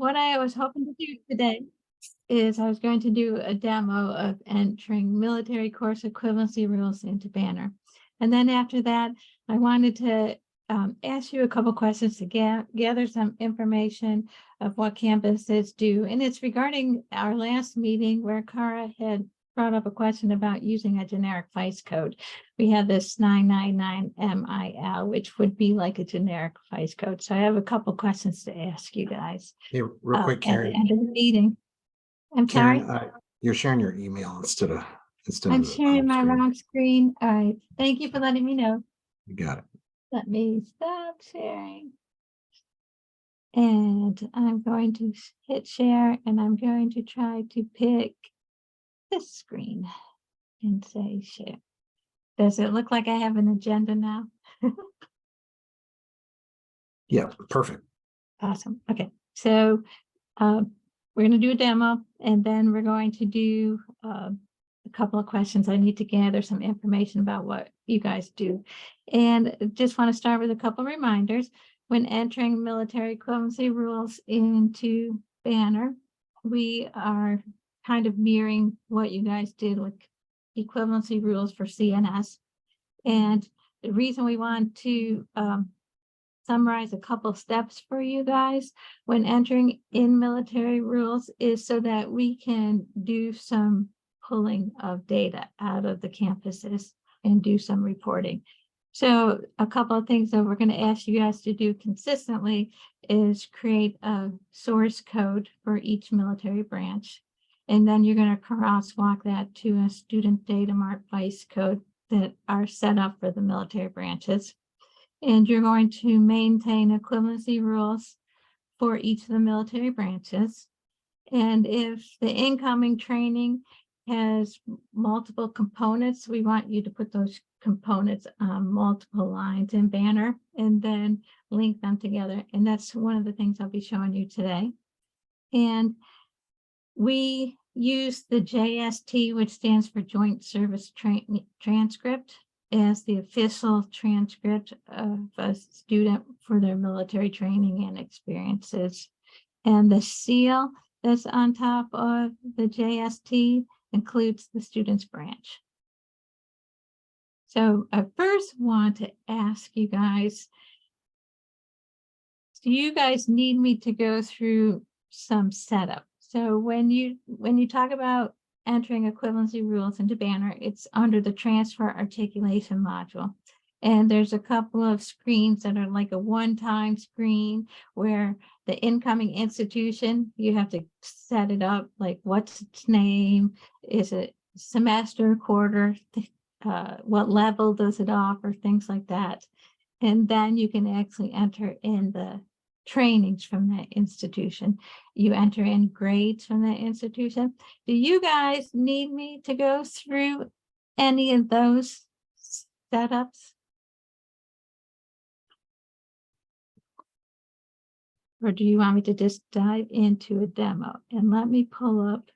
what I was hoping to do today is I was going to do a demo of entering military course equivalency rules into Banner. And then after that, I wanted to ask you a couple questions to gather some information of what campuses do. And it's regarding our last meeting where Cara had brought up a question about using a generic FICE code. We have this 999 MIL, which would be like a generic FICE code. So I have a couple questions to ask you guys. Hey, real quick, At the Karen. end of the meeting. I'm Karen, sorry. you're sharing your email instead of I'm the sharing my screen. wrong screen. All right. Thank you for letting me know. You got it. Let me stop sharing. And I'm going to hit share and I'm going to try to pick this screen and say share. Does it look like I have an agenda now? Yeah, perfect. Awesome. Okay. So we're going to do a demo and then we're going to do a couple of questions. I need to gather some information about what you guys do. And just want to start with a couple of reminders. When entering military equivalency rules into Banner, we are kind of mirroring what you guys did with equivalency rules for CNS. And the reason we want to summarize a couple steps for you guys when entering in military rules is so that we can do some pulling of data out of the campuses and do some reporting. So a couple of things that we're going to ask you guys to do consistently is create a source code for each military branch. And then you're going to crosswalk that to a student data mart FICE code that are set up for the military branches. And you're going to maintain equivalency rules for each of the military branches. And if the incoming training has multiple components, we want you to put those components on multiple lines in Banner and then link them together. And that's one of the things I'll be showing you today. And we use the JST, which stands for Joint Service Transcript, as the official transcript of a student for their military training and experiences. And the seal that's on top of the JST includes the student's branch. So I first want to ask you guys, do you guys need me to go through some setup? So when you talk about entering equivalency rules into Banner, it's under the transfer articulation module. And there's a couple of screens that are like a one-time screen where the incoming institution, you have to set it up, like what's its name, is it semester, quarter, what level does it offer, things like that. And then you can actually enter in the trainings from that institution. You enter in grades from that institution. Do you guys need me to go through any of those setups? Or do you want me to just dive into a demo? And let me pull up.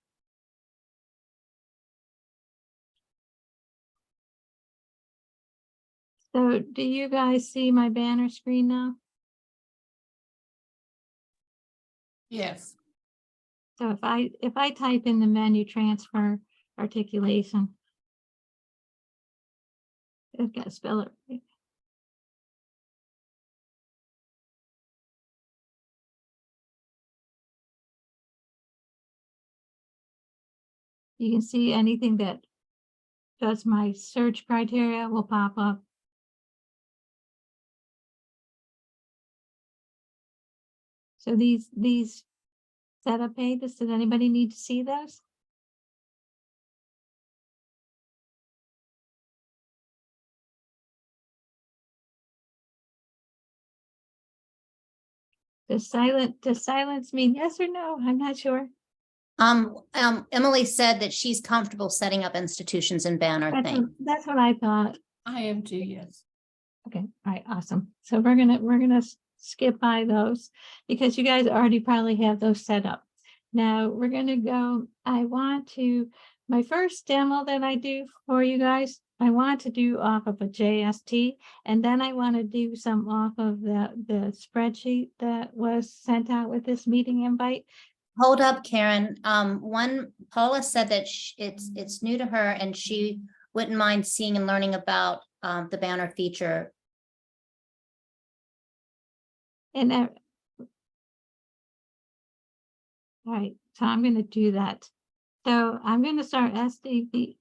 So do you guys see my Banner screen now? Yes. So if I type in the menu transfer articulation, I've got to spell it right. You can see anything that does my search criteria will pop up. So these setup pages, does anybody need to see those? Does silence mean yes or no? I'm not sure. Emily said that she's comfortable setting up institutions in Banner. That's what I thought. I am too, yes. Okay, all right, awesome. So we're gonna skip by those because you guys already probably have those set up. Now we're gonna go, my first demo that I do for you guys I want to do off of a JST, and then I want to do some off of the spreadsheet that was sent out with this meeting invite. Hold up, Karen. Paula said that it's new to her and she wouldn't mind seeing and learning about the banner feature. And right, so I'm going to do that. So I'm going to start SPG.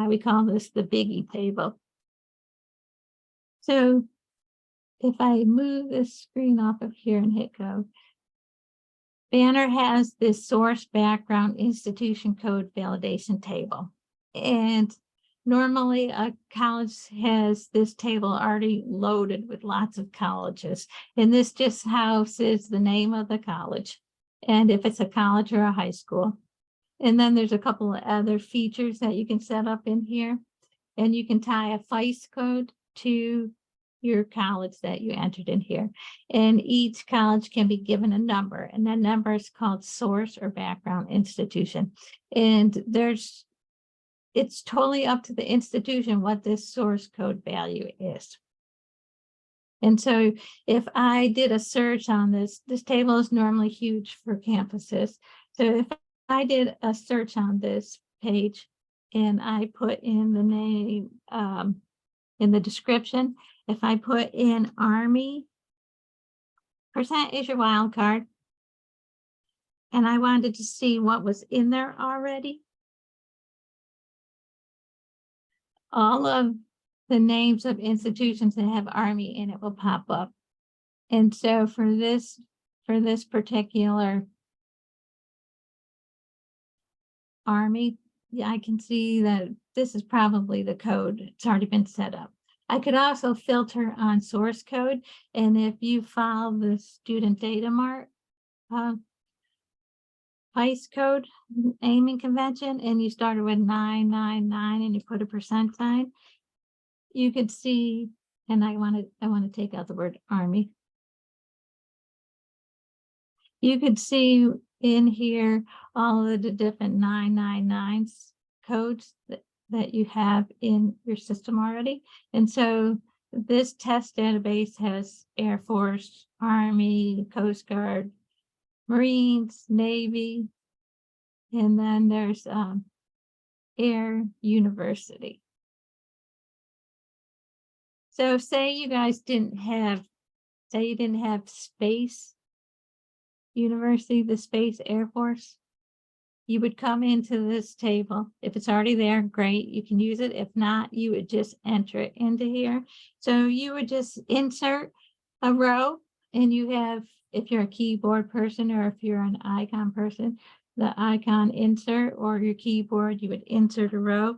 We call this the biggie table. So if I move this screen off of here and hit go, Banner has this source background institution code validation table. And normally a college has this table already loaded with lots of colleges. And this just houses the name of the college, and if it's a college or a high school. And then there's a couple of other features that you can set up in here. And you can tie a FICE code to your college that you entered in here. And each college can be given a number, and that number is called source or background institution. And it's totally up to the institution what this source code value is. And so if I did a search on this table is normally huge for campuses. So if I did a search on this page and I put in the name in the description, if I put in Army, % is your wild card, and I wanted to see what was in there already, all of the names of institutions that have Army in it will pop up. And so for this particular Army, yeah, I can see that this is probably the code. It's already been set up. I could also filter on source code. And if you follow the student data mart FICE code naming convention, and you started with 999 and you put a % sign, you could see, and I want to take out the word Army. You could see in here all of the different 999s codes that you have in your system already. And so this test database has Air Force, Army, Coast Guard, Marines, Navy, and then there's Air University. So say you guys didn't have, say you didn't have Space University, the Space Air Force, you would come into this table. If it's already there, great, you can use it. If not, you would just enter it into here. So you would just insert a row, and you have, if you're a keyboard person or if you're an icon person, the icon insert or your keyboard, you would insert a row.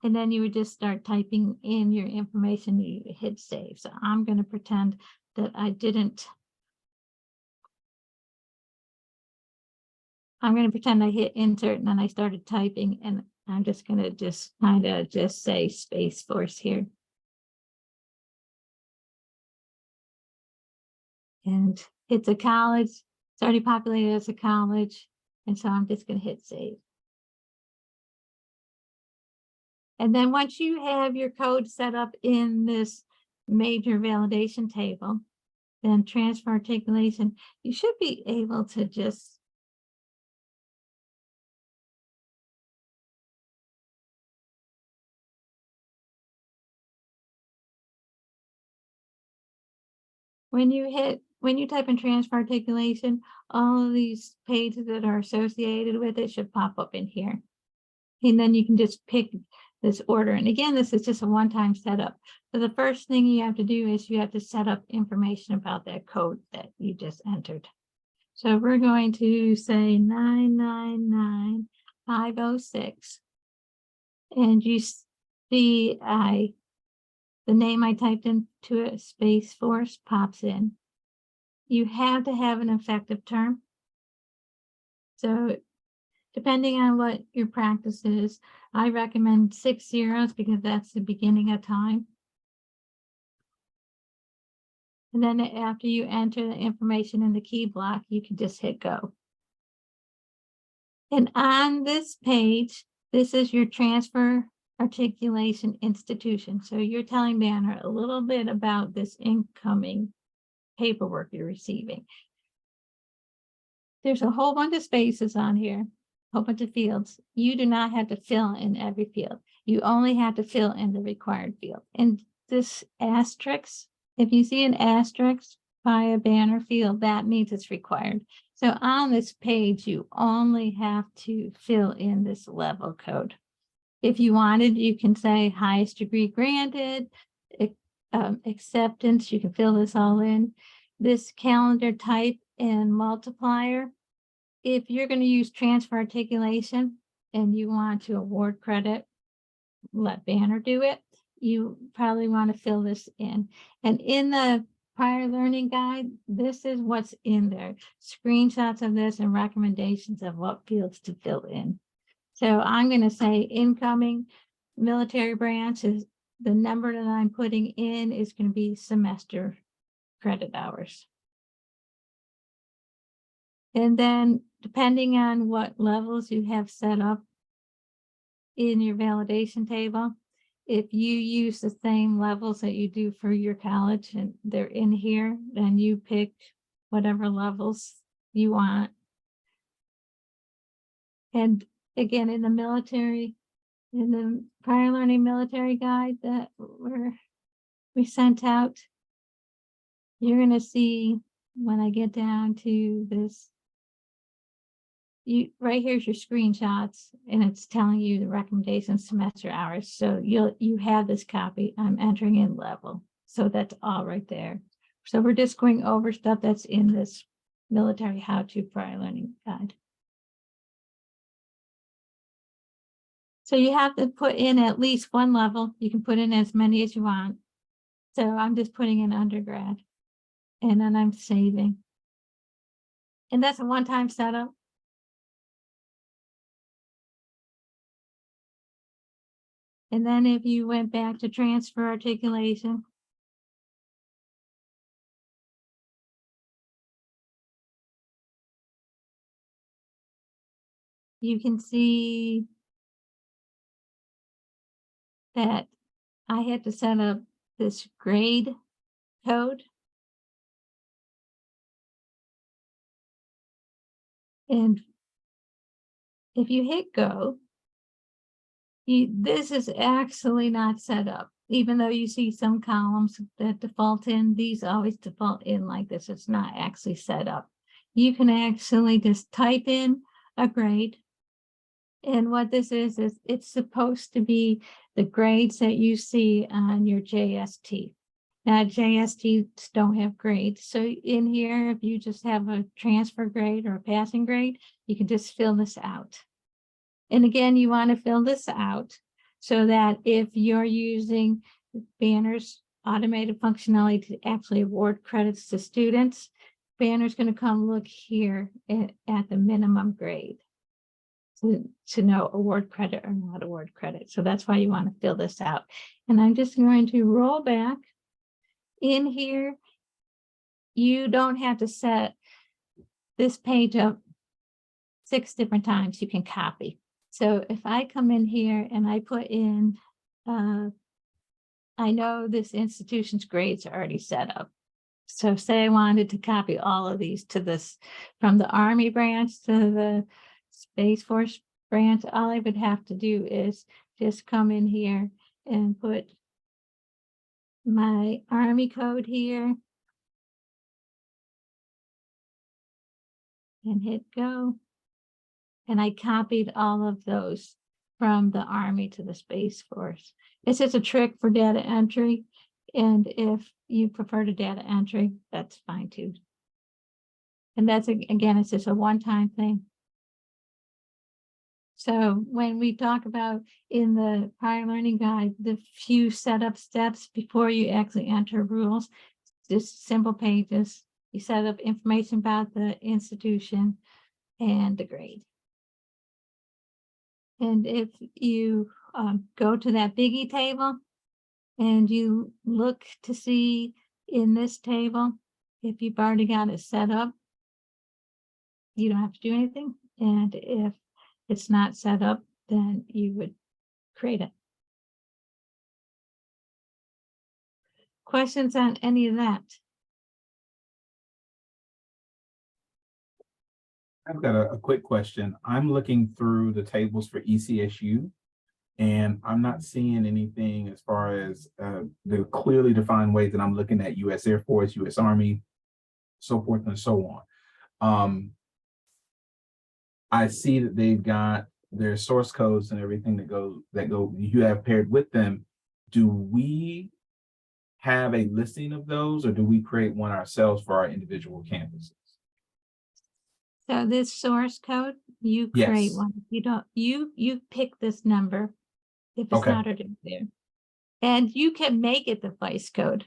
And then you would just start typing in your information, you hit save. So I'm going to pretend that I didn't. I'm going to pretend I hit insert and then I started typing, and I'm just going to just kind of just say Space Force here. And it's a college, it's already populated as a college. And so I'm just going to hit save. And then once you have your code set up in this major validation table, then transfer articulation, you should be able to just when you type in transfer articulation, all of these pages that are associated with it should pop up in here. And then you can just pick this order. And again, this is just a one-time setup. So the first thing you have to do is you have to set up information about that code that you just entered. So we're going to say 999506. And you see the name I typed into it, Space Force, pops in. You have to have an effective term. So depending on what your practice is, I recommend 6 zeros because that's the beginning of time. And then after you enter the information in the key block, you can just hit go. And on this page, This is your transfer articulation institution. So you're telling Banner a little bit about this incoming paperwork you're receiving. There's a whole bunch of spaces on here, a whole bunch of fields. You do not have to fill in every field. You only have to fill in the required field. And this asterisk, if you see an asterisk by a Banner field, that means it's required. So on this page, you only have to fill in this level code. If you wanted, you can say highest degree granted, acceptance, you can fill this all in. This calendar type and multiplier, if you're going to use transfer articulation and you want to award credit, let Banner do it. You probably want to fill this in. And in the prior learning guide, this is what's in there. Screenshots of this and recommendations of what fields to fill in. So I'm going to say incoming military branch is the number that I'm putting in is going to be semester credit hours. And then depending on what levels you have set up in your validation table, if you use the same levels that you do for your college and they're in here, then you pick whatever levels you want. And again, in the military, in the prior learning military guide that we sent out, you're going to see when I get down to this, right here's your screenshots and it's telling you the recommendation semester hours. So you have this copy. I'm entering in level. So that's all right there. So we're just going over stuff that's in this military how-to prior learning guide. So you have to put in at least one level. You can put in as many as you want. So I'm just putting in undergrad and then I'm saving. And that's a one-time setup. And then if you went back to transfer articulation, you can see that I had to set up this grade code. And if you hit go, this is actually not set up. Even though you see some columns that default in, these always default in like this. It's not actually set up. You can actually just type in a grade. And what this is it's supposed to be the grades that you see on your JST. Now, JSTs don't have grades. So in here, if you just have a transfer grade or a passing grade, you can just fill this out. And again, you want to fill this out so that if you're using Banner's automated functionality to actually award credits to students, Banner's going to come look here at the minimum grade to know award credit or not award credit. So that's why you want to fill this out. And I'm just going to roll back. In here, you don't have to set this page up 6 different times. You can copy. So if I come in here and I put in, I know this institution's grades are already set up. So say I wanted to copy all of these to this, from the Army branch to the Space Force branch, all I would have to do is just come in here and put my Army code here and hit go. And I copied all of those from the Army to the Space Force. It's just a trick for data entry. And if you prefer to data entry, that's fine too. And that's, again, it's just a one-time thing. So when we talk about in the prior learning guide, the few setup steps before you actually enter rules, just simple pages. You set up information about the institution and the grade. And if you go to that biggie table and you look to see in this table, if you've already got it set up, you don't have to do anything. And if it's not set up, then you would create it. Questions on any of that? I've got a quick question. I'm looking through the tables for ECSU, and I'm not seeing anything as far as the clearly defined ways that I'm looking at U.S. Air Force, U.S. Army, so forth and so on. I see that they've got their source codes and everything that you have paired with them. Do we have a listing of those, or do we create one ourselves for our individual campuses? So this source code, you create Yes. one. You don't, you pick this number. If it's Okay. not already there. And you can make it the vice code.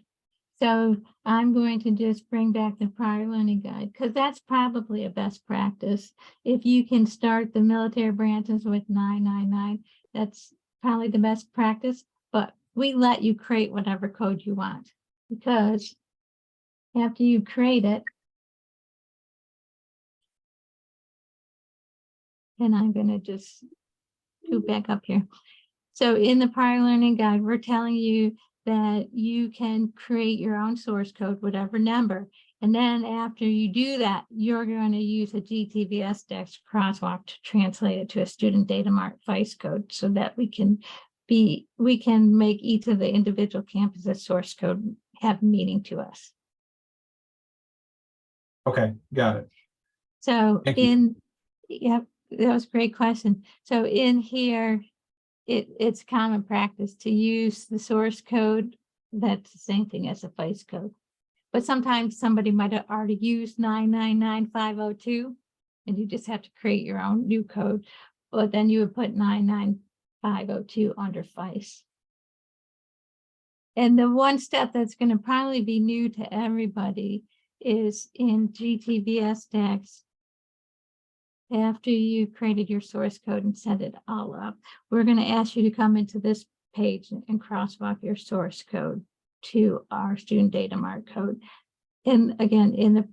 So I'm going to just bring back the prior learning guide, because that's probably a best practice. If you can start the military branches with 999, that's probably the best practice, but we let you create whatever code you want, because after you create it, and I'm going to just go back up here. So in the prior learning guide, we're telling you that you can create your own source code, whatever number. And then after you do that, you're going to use a GTVS DEX crosswalk to translate it to a student data mart vice code, so that we can make each of the individual campuses source code have meaning to us. Okay, got it. So Thank you. Yep, that was a great question. So in here, it's common practice to use the source code. That's the same thing as a vice code. But sometimes somebody might have already used 999.502, and you just have to create your own new code. But then you would put 99502 under vice. And the one step that's going to probably be new to everybody is in GTVS DEX. After you created your source code and set it all up, we're going to ask you to come into this page and crosswalk your source code to our student data mart code. And again, in the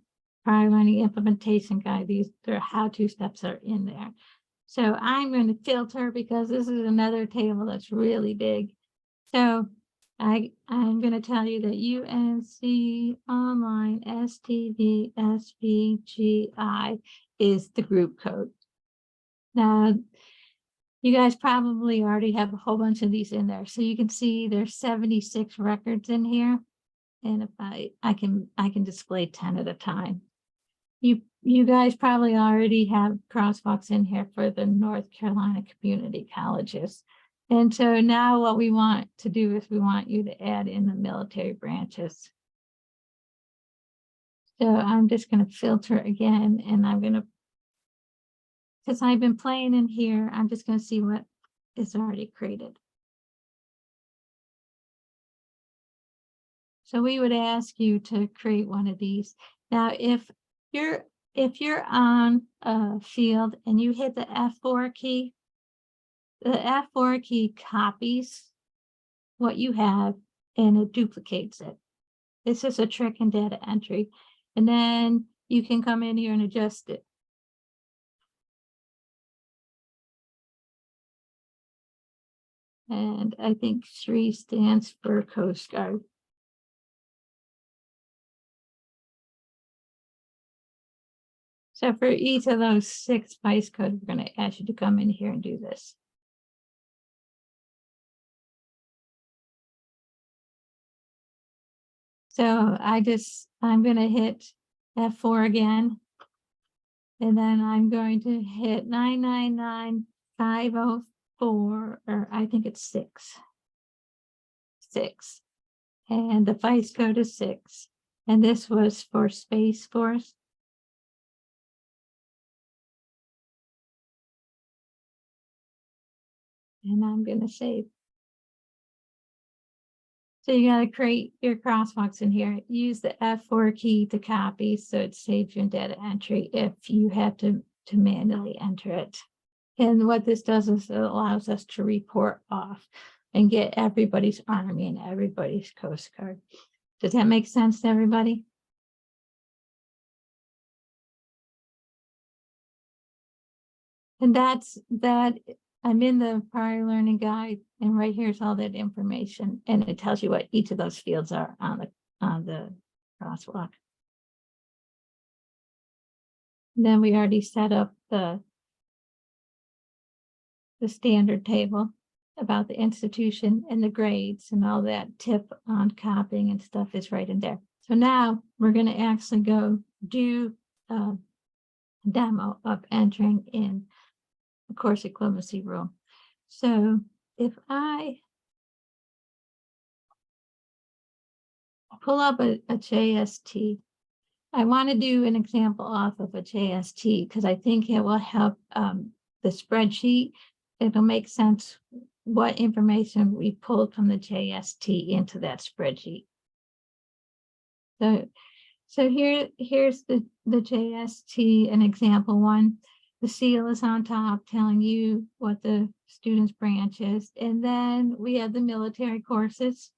prior learning implementation guide, their how-to steps are in there. So I'm going to filter, because this is another table that's really big. So I'm going to tell you that UNC Online STD SVGI is the group code. Now, you guys probably already have a whole bunch of these in there. So you can see there's 76 records in here. And if I can display 10 at a time. You guys probably already have crosswalks in here for the North Carolina community colleges. And so now what we want to do is we want you to add in the military branches. So I'm just going to filter again, and I'm going to, because I've been playing in here, I'm just going to see what is already created. So we would ask you to create one of these. Now, if you're on a field and you hit the F4 key, the F4 key copies what you have and it duplicates it. This is a trick in data entry. And then you can come in here and adjust it. And I think 3 stands for Coast Guard. So for each of those 6 vice codes, we're going to ask you to come in here and do this. So I'm going to hit F4 again. And then I'm going to hit 999.504, or I think it's 6. And the vice code is 6. And this was for Space Force. And I'm going to save. So you got to create your crosswalks in here. Use the F4 key to copy, so it saves you in data entry if you have to manually enter it. And what this does is it allows us to report off and get everybody's Army and everybody's Coast Guard. Does that make sense to everybody? And that I'm in the prior learning guide, and right here's all that information, and it tells you what each of those fields are on the crosswalk. Then we already set up the standard table about the institution and the grades and all that tip on copying and stuff is right in there. So now we're going to actually go do a demo of entering in the course equivalency rule. So if I pull up a JST, I want to do an example off of a JST because I think it will help the spreadsheet. It'll make sense what information we pulled from the JST into that spreadsheet. So here's the JST, an example one. The seal is on top telling you what the student's branch is. And then we have the military courses,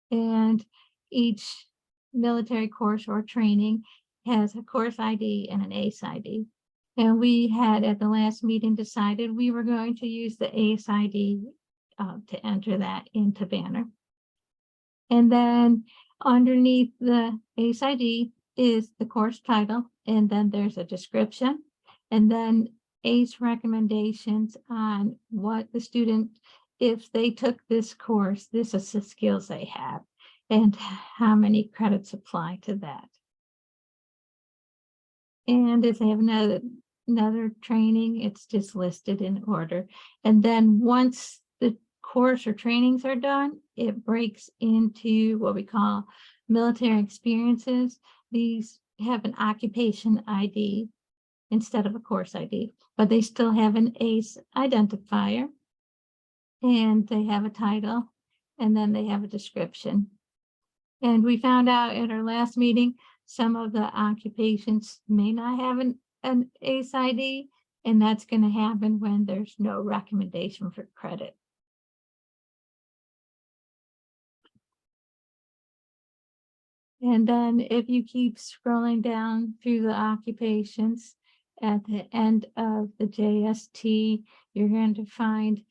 and each military course or training has a course ID and an ACE ID. And we had at the last meeting decided we were going to use the ACE ID to enter that into Banner. And then underneath the ACE ID is the course title, and then there's a description, and then ACE recommendations on what the student, if they took this course, this is the skills they have, and how many credits apply to that. And if they have another training, it's just listed in order. And then once the course or trainings are done, it breaks into what we call military experiences. These have an occupation ID instead of a course ID, but they still have an ACE identifier, and they have a title, and then they have a description. And we found out at our last meeting, some of the occupations may not have an ACE ID, and that's going to happen when there's no recommendation for credit. And then if you keep scrolling down through the occupations, at the end of the JST, you're going to find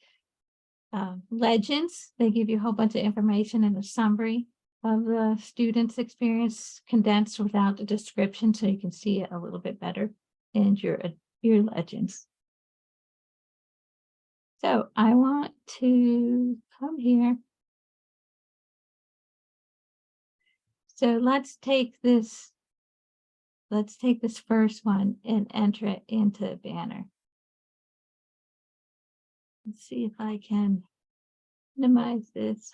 legends. They give you a whole bunch of information and a summary of the student's experience condensed without the description, so you can see it a little bit better in your legends. So I want to come here. So let's take this first one and enter it into Banner. Let's see if I can minimize this.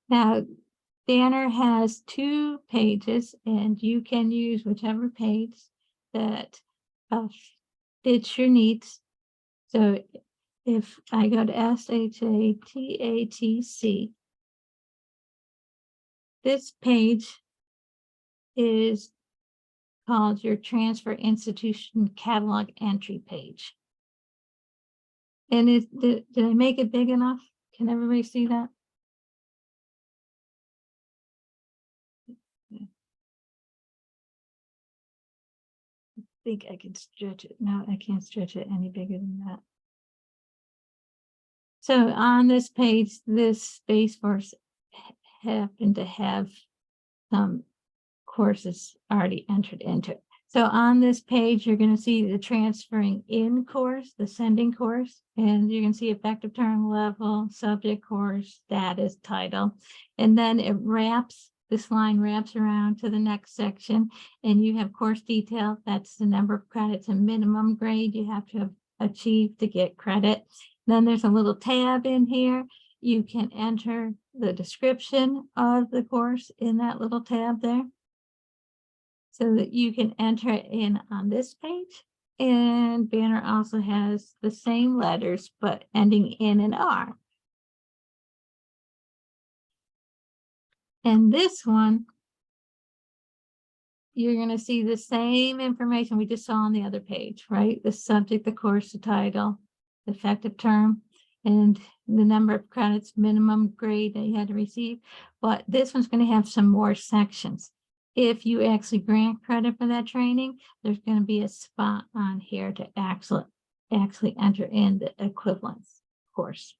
Now, Banner has 2 pages, and you can use whichever page that fits your needs. So if I go to SHATATC, this page is called your Transfer Institution Catalog Entry page. And did I make it big enough? Can everybody see that? I think I can stretch it. No, I can't stretch it any bigger than that. So on this page, this Space Force happened to have some courses already entered into it. So on this page, you're going to see the transferring in course, the sending course, and you can see effective term, level, subject, course, status, title, and then it wraps. This line wraps around to the next section, and you have course detail. That's the number of credits and minimum grade you have to have achieved to get credit. Then there's a little tab in here. You can enter the description of the course in that little tab there, so that you can enter it in on this page. And Banner also has the same letters, but ending in an R. And this one, you're going to see the same information we just saw on the other page, right? The subject, the course, the title, the effective term. and the number of credits, minimum grade that you had to receive. But this one's going to have some more sections. If you actually grant credit for that training, there's going to be a spot on here to actually enter in the equivalence course.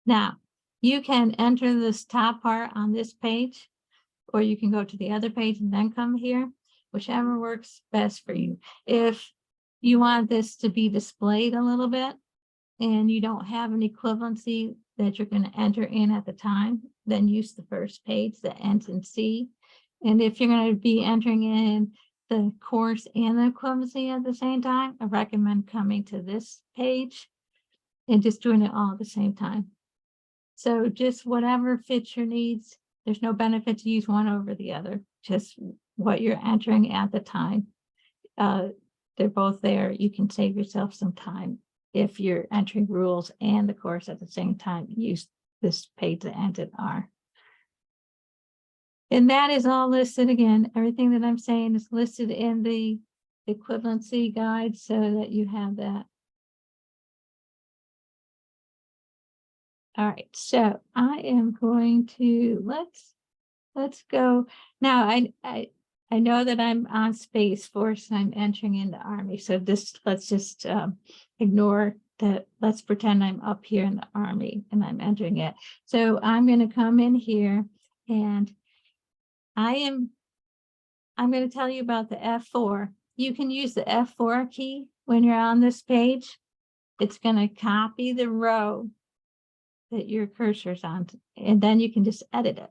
Now, you can enter this top part on this page, or you can go to the other page and then come here, whichever works best for you. If you want this to be displayed a little bit and you don't have an equivalency that you're going to enter in at the time, then use the first page that ends in C. And if you're going to be entering in the course and the equivalency at the same time, I recommend coming to this page and just doing it all at the same time. So just whatever fits your needs. There's no benefit to use one over the other, just what you're entering at the time. They're both there. You can save yourself some time. If you're entering rules and the course at the same time, use this page that ends in R. And that is all listed again. Everything that I'm saying is listed in the equivalency guide so that you have that. All right, so I am going to, let's go. Now, I know that I'm on Space Force and I'm entering into Army. So let's just ignore that. Let's pretend I'm up here in the Army and I'm entering it. So I'm going to come in here and I'm going to tell you about the F4. You can use the F4 key when you're on this page. It's going to copy the row that your cursor's on, and then you can just edit it.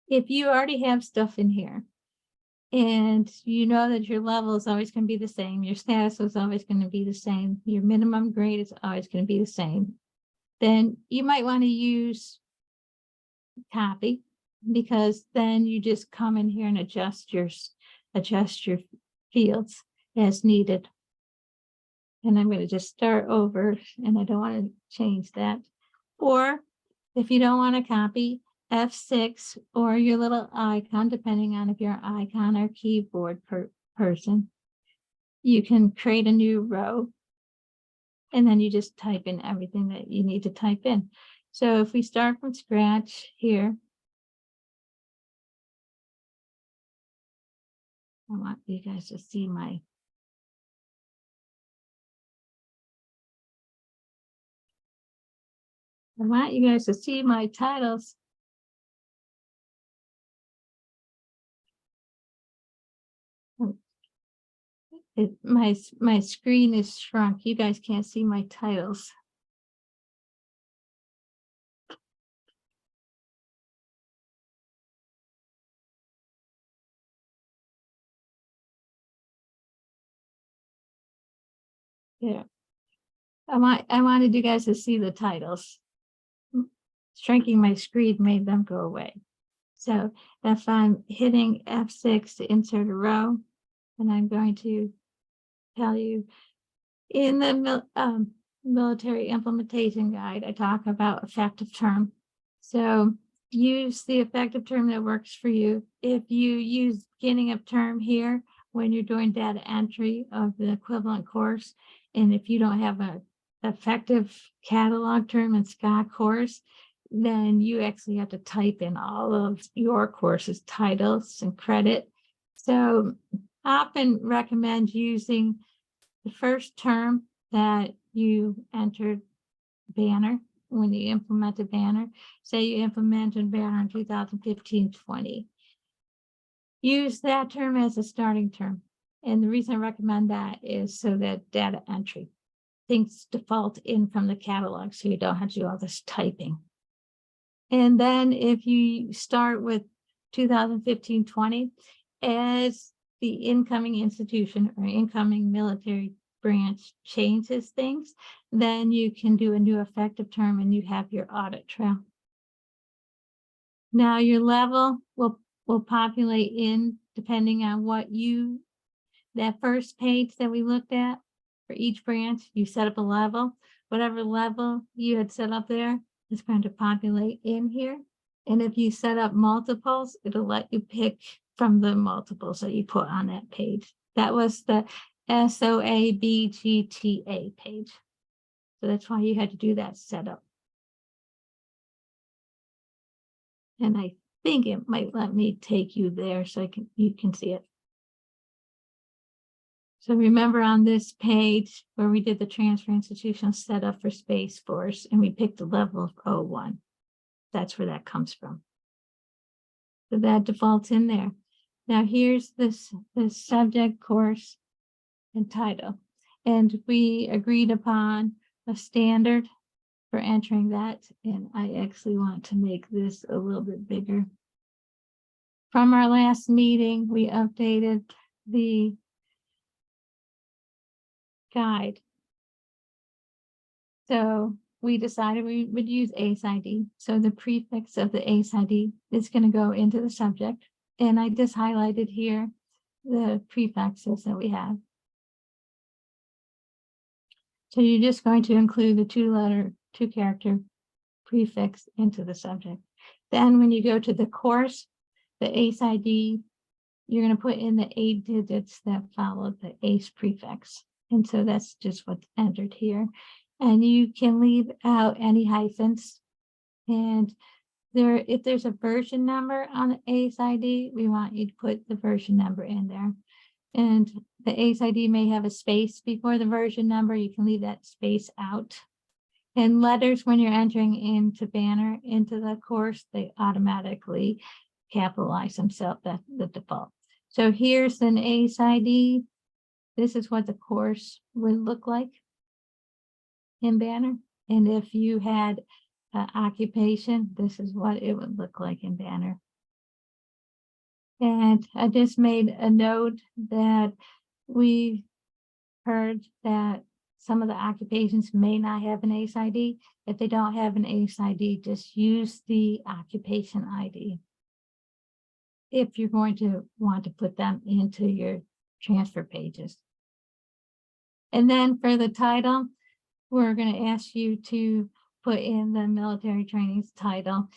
If you already have stuff in here and you know that your level is always going to be the same, your status is always going to be the same, your minimum grade is always going to be the same, then you might want to use copy, because then you just come in here and adjust your fields as needed. And I'm going to just start over, and I don't want to change that. Or if you don't want to copy, F6 or your little icon, depending on if you're an icon or keyboard person, you can create a new row. And then you just type in everything that you need to type in. So if we start from scratch here, I want you guys to see my titles. My screen is shrunk. You guys can't see my titles. Yeah. I wanted you guys to see the titles. Shrinking my screen made them go away. So if I'm hitting F6 to insert a row, and I'm going to tell you in the military implementation guide, I talk about effective term. So use the effective term that works for you. If you use beginning of term here, when you're doing data entry of the equivalent course, and if you don't have an effective catalog term in SCA course, then you actually have to type in all of your courses, titles and credit. So I often recommend using the first term that you entered Banner when you implemented Banner. Say you implemented Banner in 2015-20. Use that term as a starting term. And the reason I recommend that is so that data entry, things default in from the catalog so you don't have to do all this typing. And then if you start with 2015-20, as the incoming institution or incoming military branch changes things, then you can do a new effective term and you have your audit trail. Now your level will populate in depending on what that first page that we looked at for each branch, you set up a level, whatever level you had set up there is going to populate in here. And if you set up multiples, it'll let you pick from the multiples that you put on that page. That was the SOABGTA page. So that's why you had to do that setup. And I think it might let me take you there so you can see it. So remember on this page where we did the transfer institutional setup for Space Force and we picked the level of O1. That's where that comes from. So that defaults in there. Now here's this subject, course, and title. And we agreed upon a standard for entering that. And I actually want to make this a little bit bigger. From our last meeting, we updated the guide. So we decided we would use ACE ID. So the prefix of the ACE ID is going to go into the subject. And I just highlighted here the prefixes that we have. So you're just going to include the two character prefix into the subject. Then when you go to the course, the ACE ID, you're going to put in the 8 digits that follow the ACE prefix. And so that's just what's entered here. And you can leave out any hyphens. And if there's a version number on the ACE ID, we want you to put the version number in there. And the ACE ID may have a space before the version number. You can leave that space out. And letters, when you're entering into Banner, into the course, they automatically capitalize themselves. That's the default. So here's an ACE ID. This is what the course would look like in Banner. And if you had occupation, this is what it would look like in Banner. And I just made a note that we heard that some of the occupations may not have an ACE ID. If they don't have an ACE ID, just use the occupation ID if you're going to want to put them into your transfer pages. And then for the title, we're going to ask you to put in the military training's title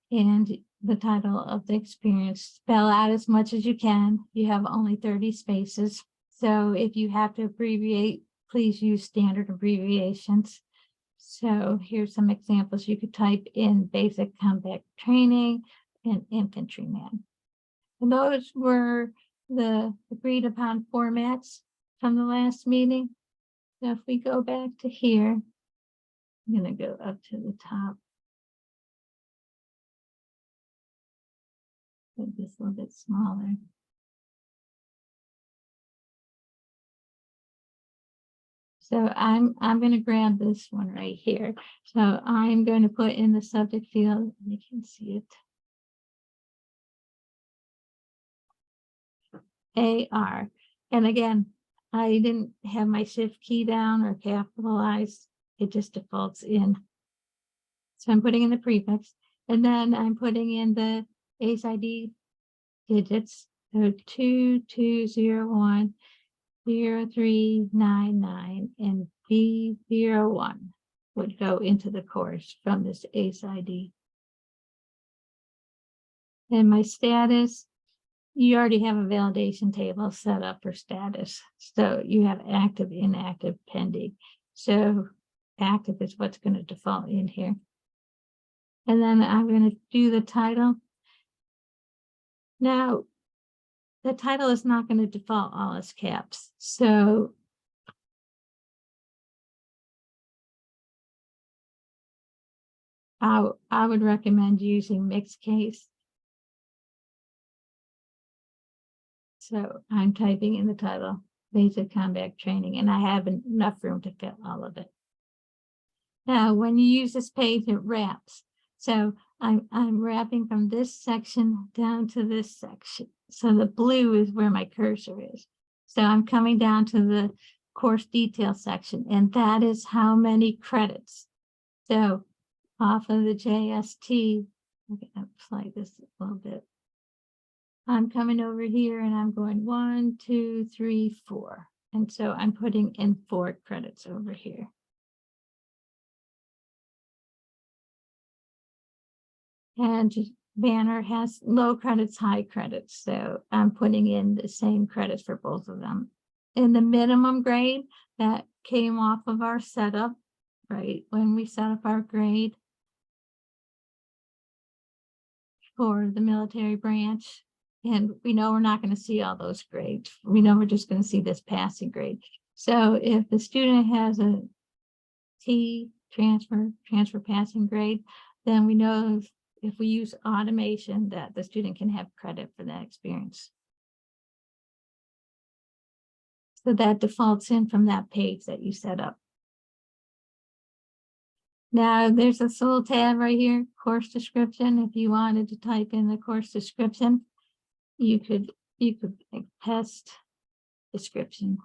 and the title of the experience. Spell out as much as you can. You have only 30 spaces. So if you have to abbreviate, please use standard abbreviations. So here's some examples. You could type in basic combat training and infantryman. And those were the agreed upon formats from the last meeting. So if we go back to here, I'm going to go up to the top. Make this a little bit smaller. So I'm going to grab this one right here. So I'm going to put in the subject field, and you can see it. AR. And again, I didn't have my shift key down or capitalized. It just defaults in. So I'm putting in the prefix, and then I'm putting in the ACE ID digits. So 2201 0399 and B01 would go into the course from this ACE ID. And my status, you already have a validation table set up for status. So you have active, inactive, pending. So active is what's going to default in here. And then I'm going to do the title. Now, the title is not going to default all as caps. So I would recommend using mixed case. So I'm typing in the title, basic combat training, and I have enough room to fit all of it. Now, when you use this page, it wraps. So I'm wrapping from this section down to this section. So the blue is where my cursor is. So I'm coming down to the course detail section, and that is how many credits. So off of the JST, I'm going to slide this a little bit. I'm coming over here and I'm going 1, 2, 3, 4. And so I'm putting in 4 credits over here. And Banner has low credits, high credits. So I'm putting in the same credits for both of them. In the minimum grade that came off of our setup, right? When we set up our grade. for the military branch. And we know we're not going to see all those grades. We know we're just going to see this passing grade. So if the student has a T transfer passing grade, then we know if we use automation that the student can have credit for that experience. So that defaults in from that page that you set up. Now there's a little tab right here, course description. If you wanted to type in the course description, you could like test description.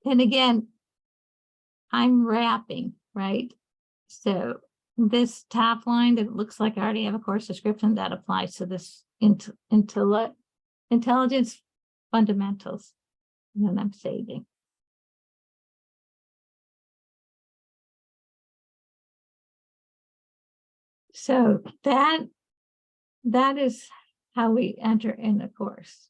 And again, I'm wrapping, right? So this top line that looks like I already have a course description that applies to this intelligence fundamentals. And then I'm saving. So that is how we enter in the course.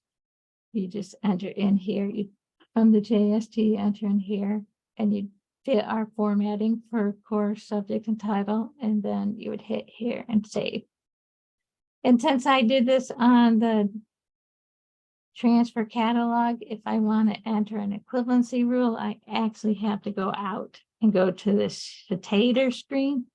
You just enter in here, you from the JST enter in here, and you fit our formatting for course, subject, and title, and then you would hit here and save. And since I did this on the transfer catalog, if I want to enter an equivalency rule, I actually have to go out and go to this Shatator screen.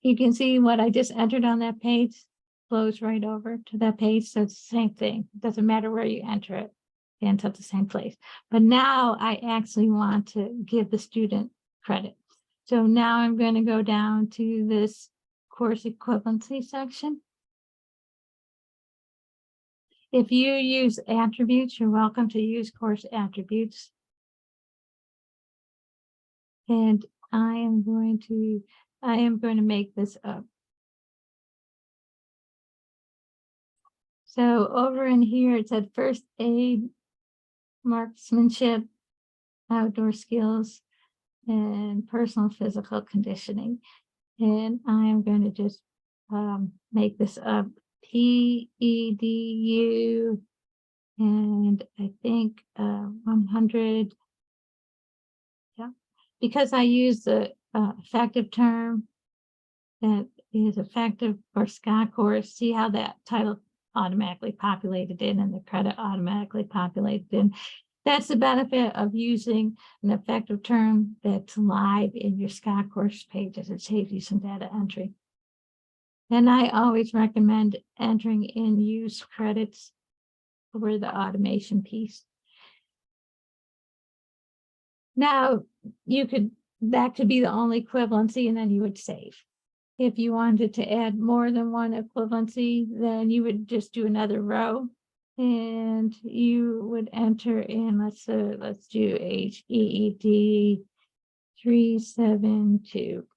You can see what I just entered on that page flows right over to that page. So it's the same thing. It doesn't matter where you enter it, it ends up the same place. But now I actually want to give the student credit. So now I'm going to go down to this course equivalency section. If you use attributes, you're welcome to use course attributes. And I am going to make this up. So over in here, it said first aid, marksmanship, outdoor skills, and personal physical conditioning. And I am going to just make this up, PEDU, and I think 100. Yeah, because I use the effective term that is effective for SCOT course. See how that title automatically populated in and the credit automatically populated in. That's the benefit of using an effective term that's live in your SCOT course pages. It saves you some data entry. And I always recommend entering in use credits for the automation piece. Now, that could be the only equivalency, and then you would save. If you wanted to add more than one equivalency, then you would just do another row and you would enter in, let's do HEED 372.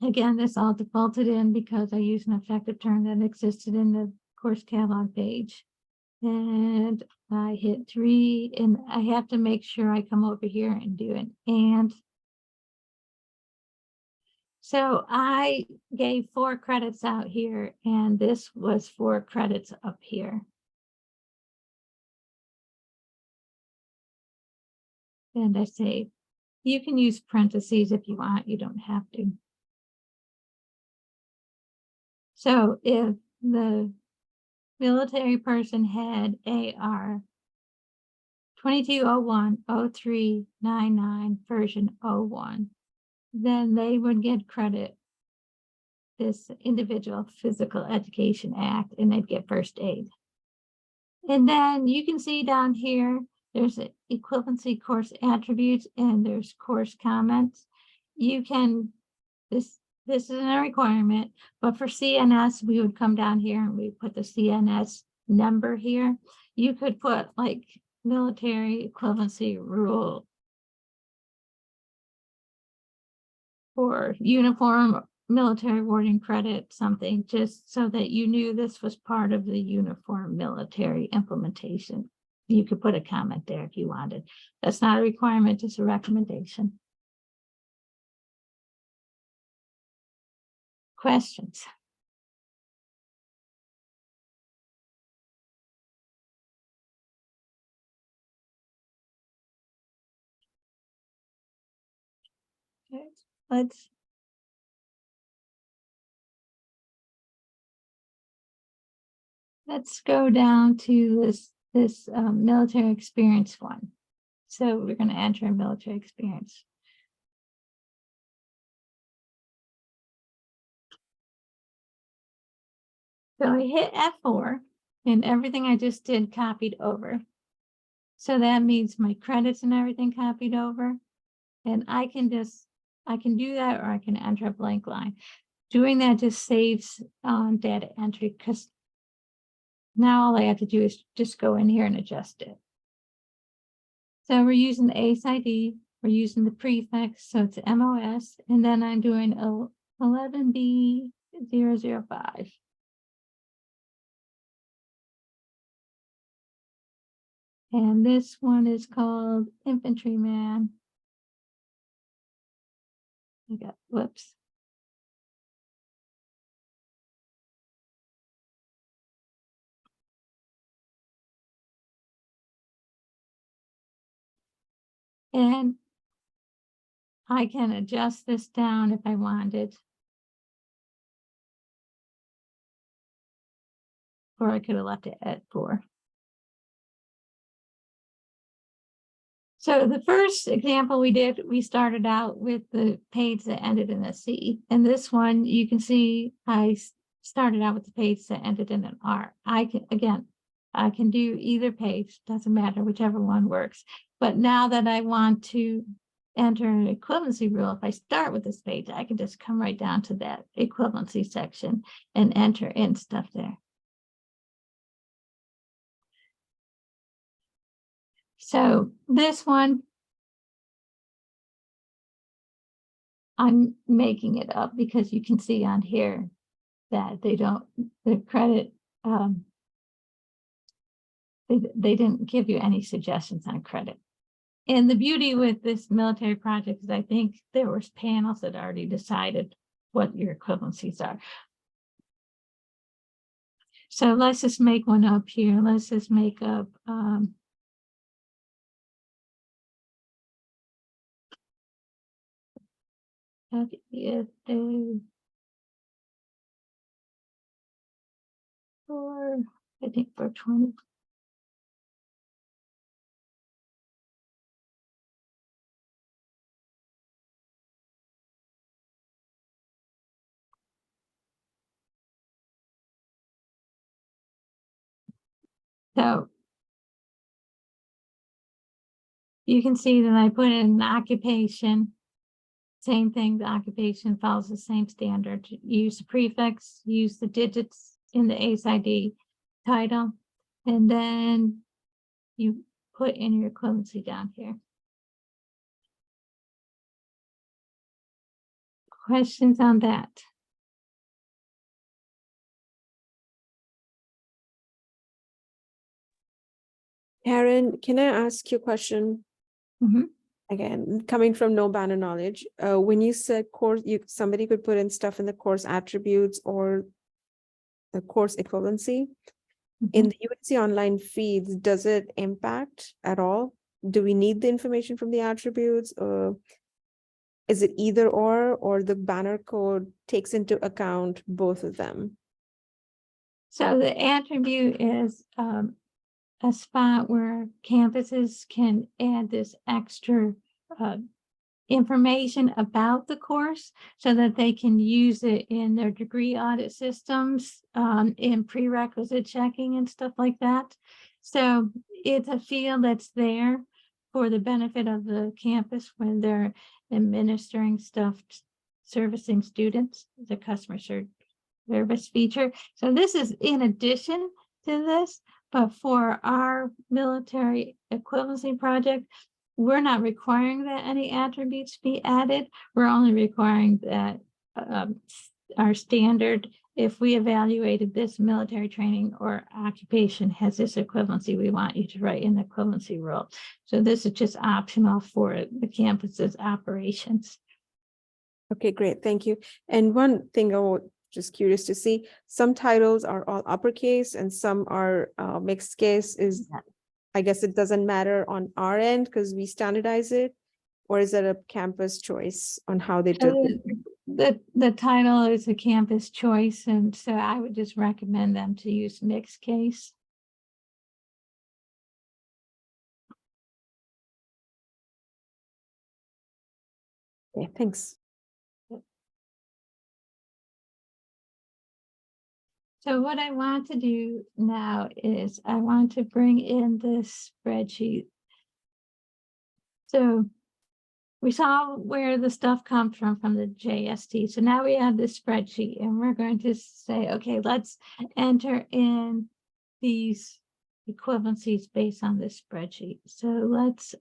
Again, this all defaulted in because I used an effective term that existed in the course catalog page. And I hit 3, and I have to make sure I come over here and do it. And so I gave 4 credits out here, and this was 4 credits up here. And I say, you can use parentheses if you want, you don't have to. So if the military person had AR 2201-0399 version 01, then they would get credit this Individual Physical Education Act, and they'd get first aid. And then you can see down here, there's an equivalency course attributes and there's course comments. You can, this isn't a requirement, but for CNS, we would come down here and we put the CNS number here. You could put like military equivalency rule for uniform military awarding credit, something, just so that you knew this was part of the uniform military implementation. You could put a comment there if you wanted. That's not a requirement, it's a recommendation. Questions? Okay, let's. Let's go down to this military experience one. So we're going to enter a military experience. So I hit F4 and everything I just did copied over. So that means my credits and everything copied over. And I can do that, or I can enter a blank line. Doing that just saves data entry, because now all I have to do is just go in here and adjust it. So we're using the ACE ID, we're using the prefix, so it's MOS, and then I'm doing 11B005. And this one is called Infantryman. Whoops. And I can adjust this down if I wanted. Or I could have left it at 4. So the first example we did, we started out with the page that ended in a C. And this one, you can see I started out with the page that ended in an R. I can do either page, doesn't matter, whichever one works. But now that I want to enter an equivalency rule, if I start with this page, I can just come right down to that equivalency section and enter in stuff there. So this one, I'm making it up because you can see on here that they don't, the credit, they didn't give you any suggestions on credit. And the beauty with this military project is I think there was panels that already decided what your equivalencies are. So let's just make one up here. Let's just make up, I think for 20. So you can see that I put in an occupation. Same thing, the occupation follows the same standard. Use the prefix, use the digits in the ACE ID title, and then you put in your equivalency down here. Questions on that? Karen, can I ask you a question? Mhm. Again, coming from no banner knowledge, when you said course, somebody could put in stuff in the course attributes or the course equivalency. In the UNC online feeds, does it impact at all? Do we need the information from the attributes? Is it either or the banner code takes into account both of them? So the attribute is a spot where campuses can add this extra information about the course so that they can use it in their degree audit systems, in prerequisite checking and stuff like that. So it's a field that's there for the benefit of the campus when they're administering stuff, servicing students, the customer service feature. So this is in addition to this. But for our military equivalency project, we're not requiring that any attributes be added. We're only requiring that our standard, if we evaluated this military training or occupation has this equivalency, we want you to write in the equivalency rule. So this is just optional for the campus's operations. Okay, great, thank you. And one thing I was just curious to see, some titles are all uppercase and some are mixed case. I guess it doesn't matter on our end because we standardize it. Or is it a campus choice on how they do it? The title is a campus choice, and so I would just recommend them to use mixed case. Okay, thanks. So what I want to do now is I want to bring in this spreadsheet. So we saw where the stuff comes from the JST. So now we have this spreadsheet and we're going to say, okay, let's enter in these equivalencies based on this spreadsheet. So let's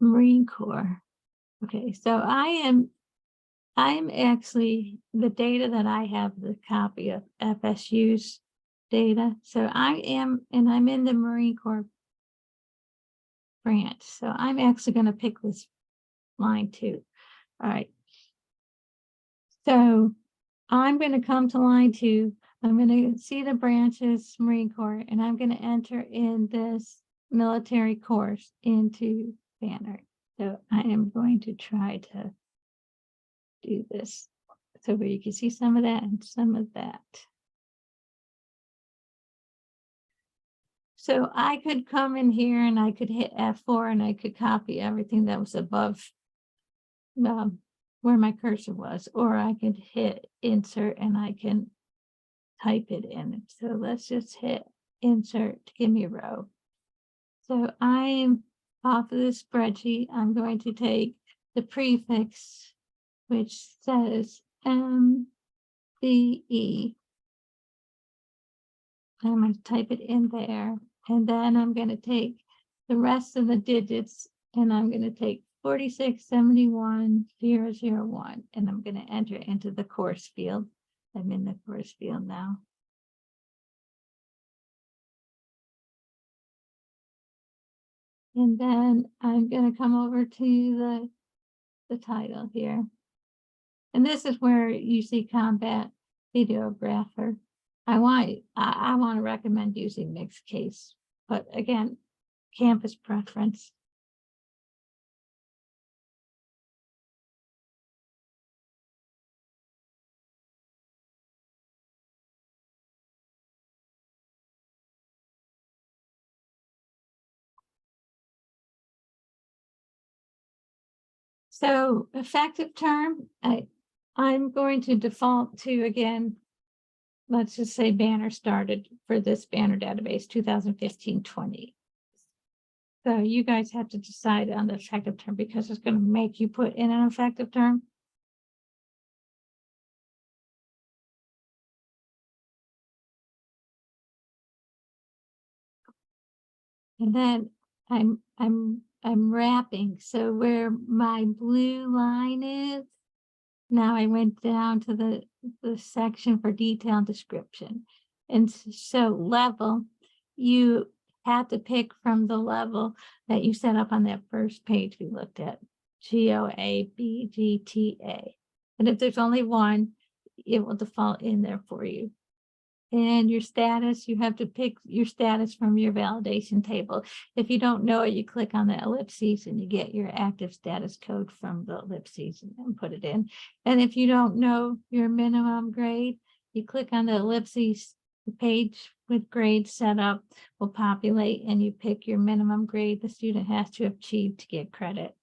Marine Corps. Okay, so I'm actually, the data that I have, the copy of FSU's data. So I'm in the Marine Corps branch. So I'm actually going to pick this line 2. All right. So I'm going to come to line 2. I'm going to see the branches Marine Corps, and I'm going to enter in this military course into Banner. So I am going to try to do this so where you can see some of that and some of that. So I could come in here and I could hit F4 and I could copy everything that was above where my cursor was, or I could hit insert and I can type it in. So let's just hit insert to give me a row. So I'm off of this spreadsheet. I'm going to take the prefix, which says MBE. I'm going to type it in there, and then I'm going to take the rest of the digits and I'm going to take 4671001 and I'm going to enter into the course field. I'm in the course field now. And then I'm going to come over to the title here. And this is where you see combat videographer. I want to recommend using mixed case, but again, campus preference. So effective term, I'm going to default to, again, let's just say Banner started for this Banner database 2015-20. So you guys have to decide on the effective term because it's going to make you put in an effective term. And then I'm wrapping. So where my blue line is, now I went down to the section for detail and description. And so level, you have to pick from the level that you set up on that first page we looked at, GOA, BGTA. And if there's only one, it will default in there for you. And your status, you have to pick your status from your validation table. If you don't know it, you click on the ellipses and you get your active status code from the ellipses and put it in. And if you don't know your minimum grade, you click on the ellipses, the page with grades set up will populate and you pick your minimum grade the student has to achieve to get credit.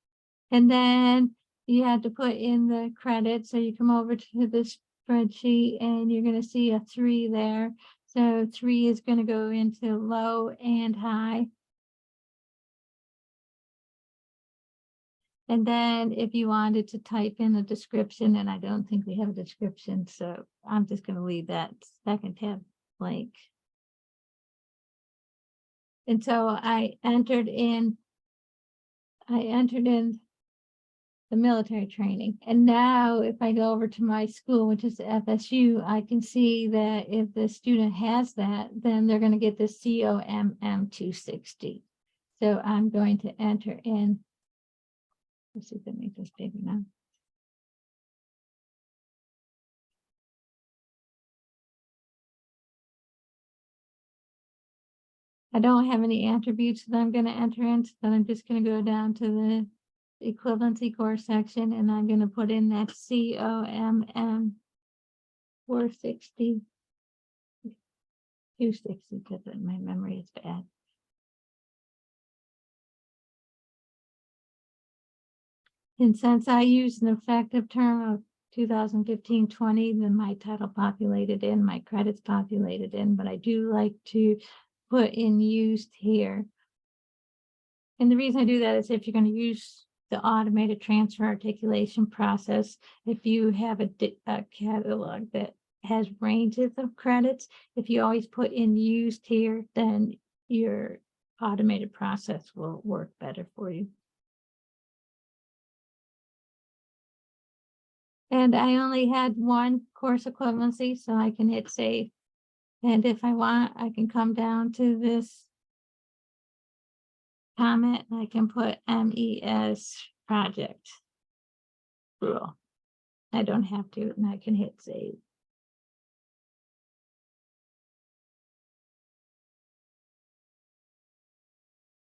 And then you have to put in the credit. So you come over to this spreadsheet and you're going to see a 3 there. So 3 is going to go into low and high. And then if you wanted to type in a description, and I don't think we have a description, so I'm just going to leave that second tab blank. And so I entered in the military training. And now if I go over to my school, which is FSU, I can see that if the student has that, then they're going to get the COMM 260. So I'm going to enter in, let's see if that makes this bigger now. I don't have any attributes that I'm gonna enter in, so then I'm just gonna go down to the equivalency course section, and I'm gonna put in that COMM 460. 260, because my memory is bad. And since I used an effective term of 2015-20, then my title populated in, my credits populated in, but I do like to put in used here. And the reason I do that is if you're going to use the automated transfer articulation process, if you have a catalog that has ranges of credits, if you always put in used here, then your automated process will work better for you. And I only had one course equivalency, so I can hit save. And if I want, I can come down to this comment, and I can put MES project rule. I don't have to, and I can hit save.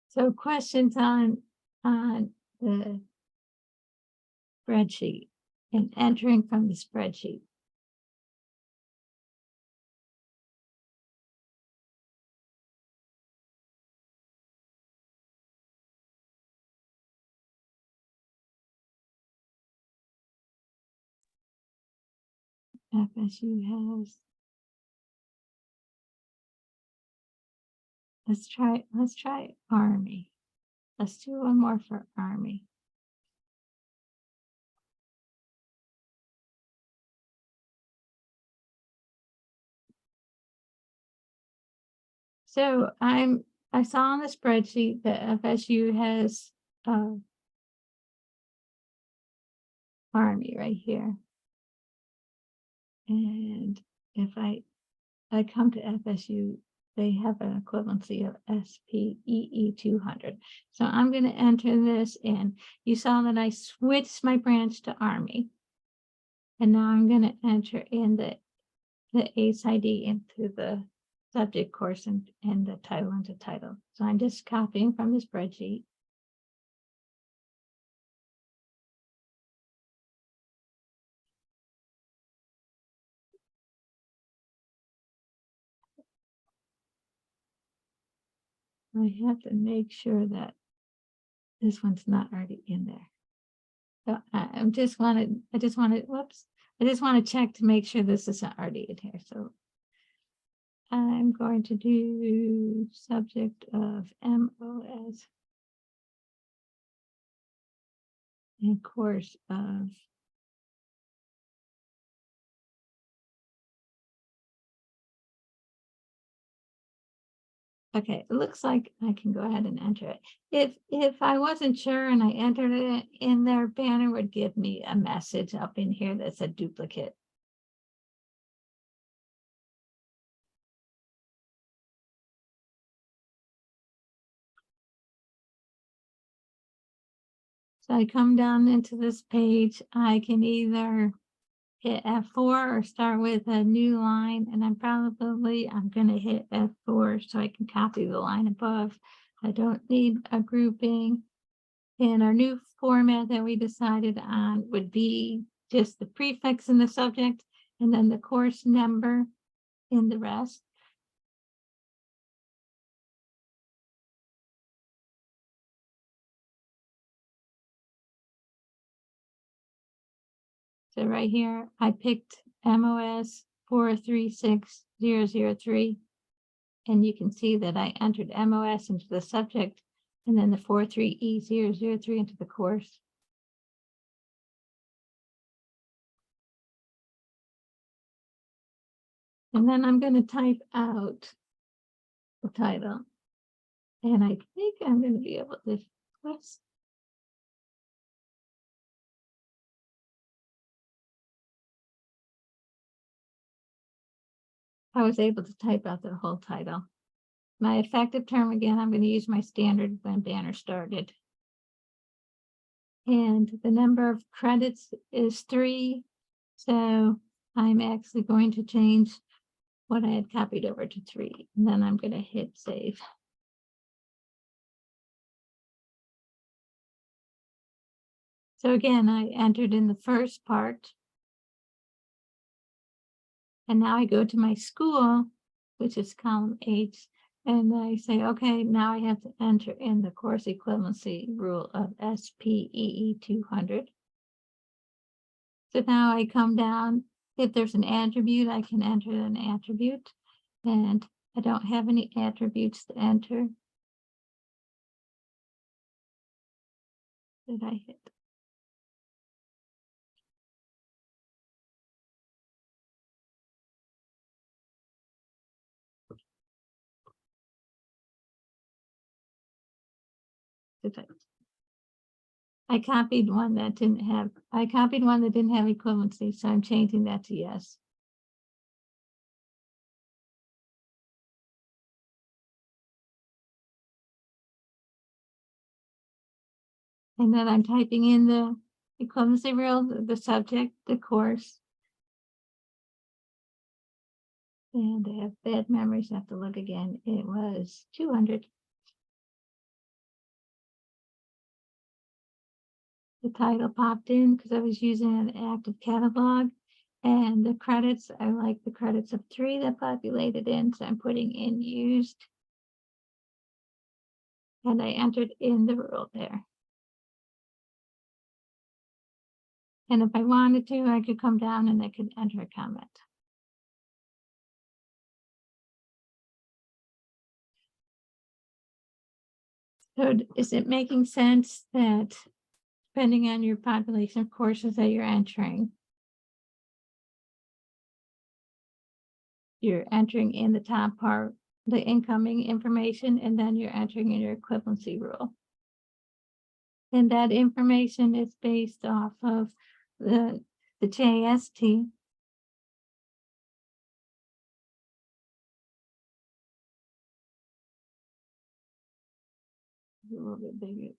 So questions on the spreadsheet and entering from the spreadsheet. FSU has. Let's try Army. Let's do one more for Army. So I saw on the spreadsheet that FSU has Army right here. And if I come to FSU, they have an equivalency of SPEE 200. So I'm going to enter this in. You saw that I switched my branch to Army. And now I'm going to enter in the ACE ID into the subject course and the title into title. So I'm just copying from the spreadsheet. I have to make sure that this one's not already in there. So I just want to check to make sure this isn't already in here. So I'm going to do subject of MOS and course of okay, it looks like I can go ahead and enter it. If I wasn't sure and I entered it in there, Banner would give me a message up in here that's a duplicate. So I come down into this page, I can either hit F4 or start with a new line, and I'm gonna hit F4 so I can copy the line above. I don't need a grouping. And our new format that we decided on would be just the prefix in the subject and then the course number in the rest. So right here, I picked MOS 436003. And you can see that I entered MOS into the subject and then the 43E003 into the course. And then I'm going to type out the title. And I think I'm going to be able to, whoops. I was able to type out the whole title. My effective term, again, I'm going to use my standard when Banner started. And the number of credits is 3. So I'm actually going to change what I had copied over to 3. And then I'm going to hit save. So again, I entered in the first part. And now I go to my school, which is column H, and I say, okay, now I have to enter in the course equivalency rule of SPEE 200. So now I come down, if there's an attribute, I can enter an attribute, and I don't have any attributes to enter. Did I hit? Did I copied one that didn't have equivalency, so I'm changing that to yes. And then I'm typing in the equivalency rule, the subject, the course. And I have bad memories, I have to look again. It was 200. The title popped in because I was using an active catalog. And the credits, I like the credits of 3 that populated in, so I'm putting in used. And I entered in the rule there. And if I wanted to, I could come down and I could enter a comment. So is it making sense that depending on your population of courses that you're entering, you're entering in the top part, the incoming information, and then you're entering in your equivalency rule. And that information is based off of the JST. A little bit bigger.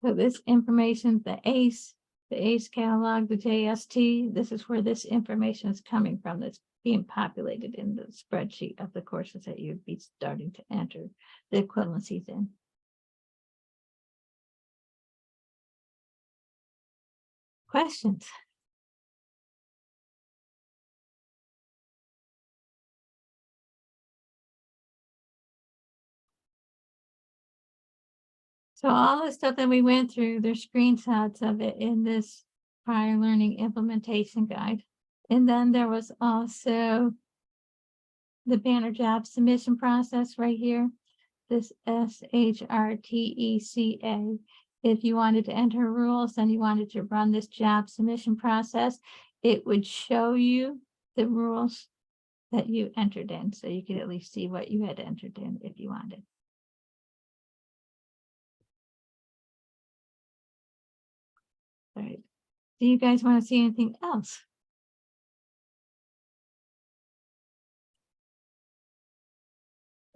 So this information, the ACE catalog, the JST, this is where this information is coming from, that's being populated in the spreadsheet of the courses that you'd be starting to enter the equivalencies in. Questions? So all the stuff that we went through, there's screenshots of it in this prior learning implementation guide. And then there was also the Banner job submission process right here, this SHRTECA. If you wanted to enter rules and you wanted to run this job submission process, it would show you the rules that you entered in, so you could at least see what you had entered in if you wanted. All right. Do you guys want to see anything else?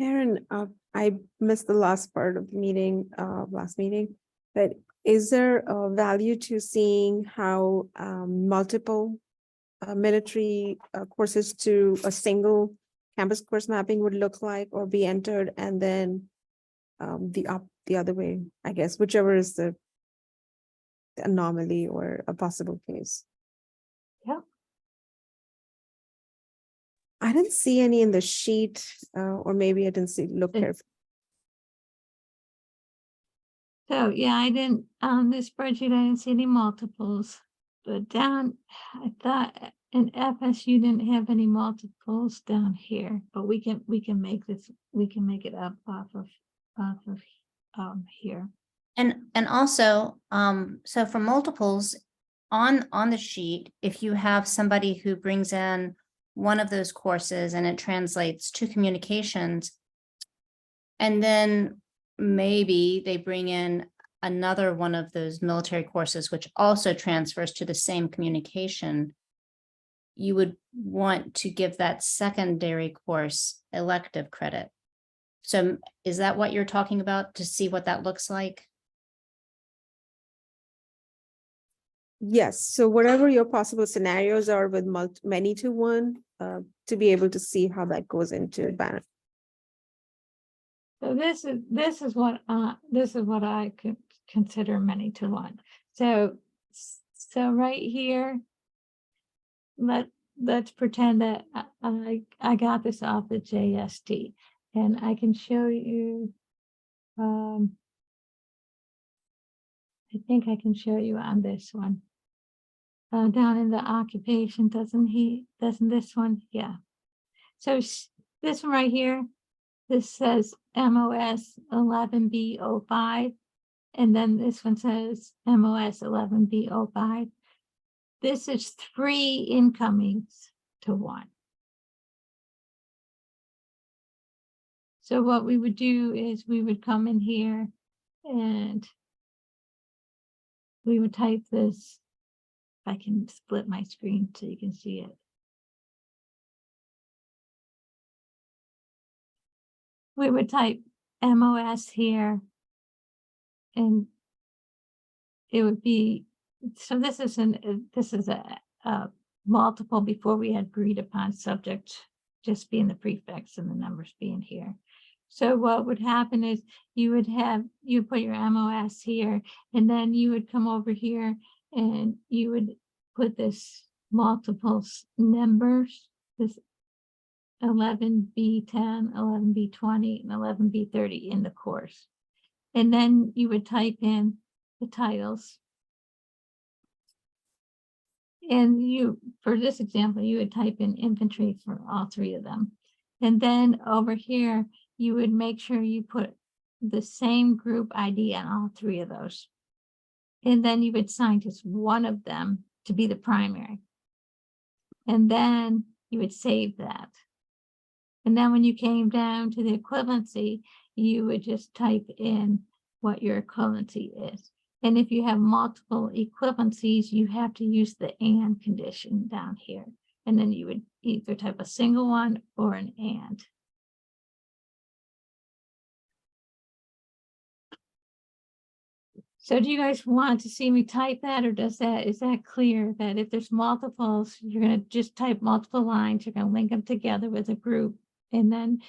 Karen, I missed the last part of the meeting, last meeting, but is there a value to seeing how multiple military courses to a single campus course mapping would look like or be entered, and then the other way, I guess, whichever is the anomaly or a possible case? Yeah. I didn't see any in the sheet, or maybe I didn't look It- carefully. So yeah, I didn't, on this spreadsheet, I didn't see any multiples, but down, I thought in FSU didn't have any multiples down here, but we can make this, we can make it up off of here. And also, so for multiples on the sheet, if you have somebody who brings in one of those courses and it translates to communications, and then maybe they bring in another one of those military courses, which also transfers to the same communication, you would want to give that secondary course elective credit. So is that what you're talking about, to see what that looks like? Yes, so whatever your possible scenarios are with many to one, to be able to see how that goes into Banner. So this is what I could consider many to one. So, so right here, let's pretend that I got this off the JST, and I can show you. I think I can show you on this one. Down in the occupation, doesn't this one? Yeah. So this one right here, this says MOS 11B05, and then this one says MOS 11B05. This is 3 incomings to 1. So what we would do is we would come in here and we would type this. If I can split my screen so you can see it. We would type MOS here. And it would be, so this is a multiple before we had agreed upon subject just being the prefix and the numbers being here. So what would happen is you put your MOS here, and then you would come over here and you would put this multiples numbers, this 11B10, 11B20, and 11B30 in the course. And then you would type in the titles. And for this example, you would type in infantry for all 3 of them. And then over here, you would make sure you put the same group ID on all 3 of those. And then you would assign just one of them to be the primary. And then you would save that. And then when you came down to the equivalency, you would just type in what your equivalency is. And if you have multiple equivalencies, you have to use the and condition down here. And then you would either type a single one or an and. So do you guys want to see me type that, or is that clear that if there's multiples, you're going to just type multiple lines, you're going to link them together with a group, and then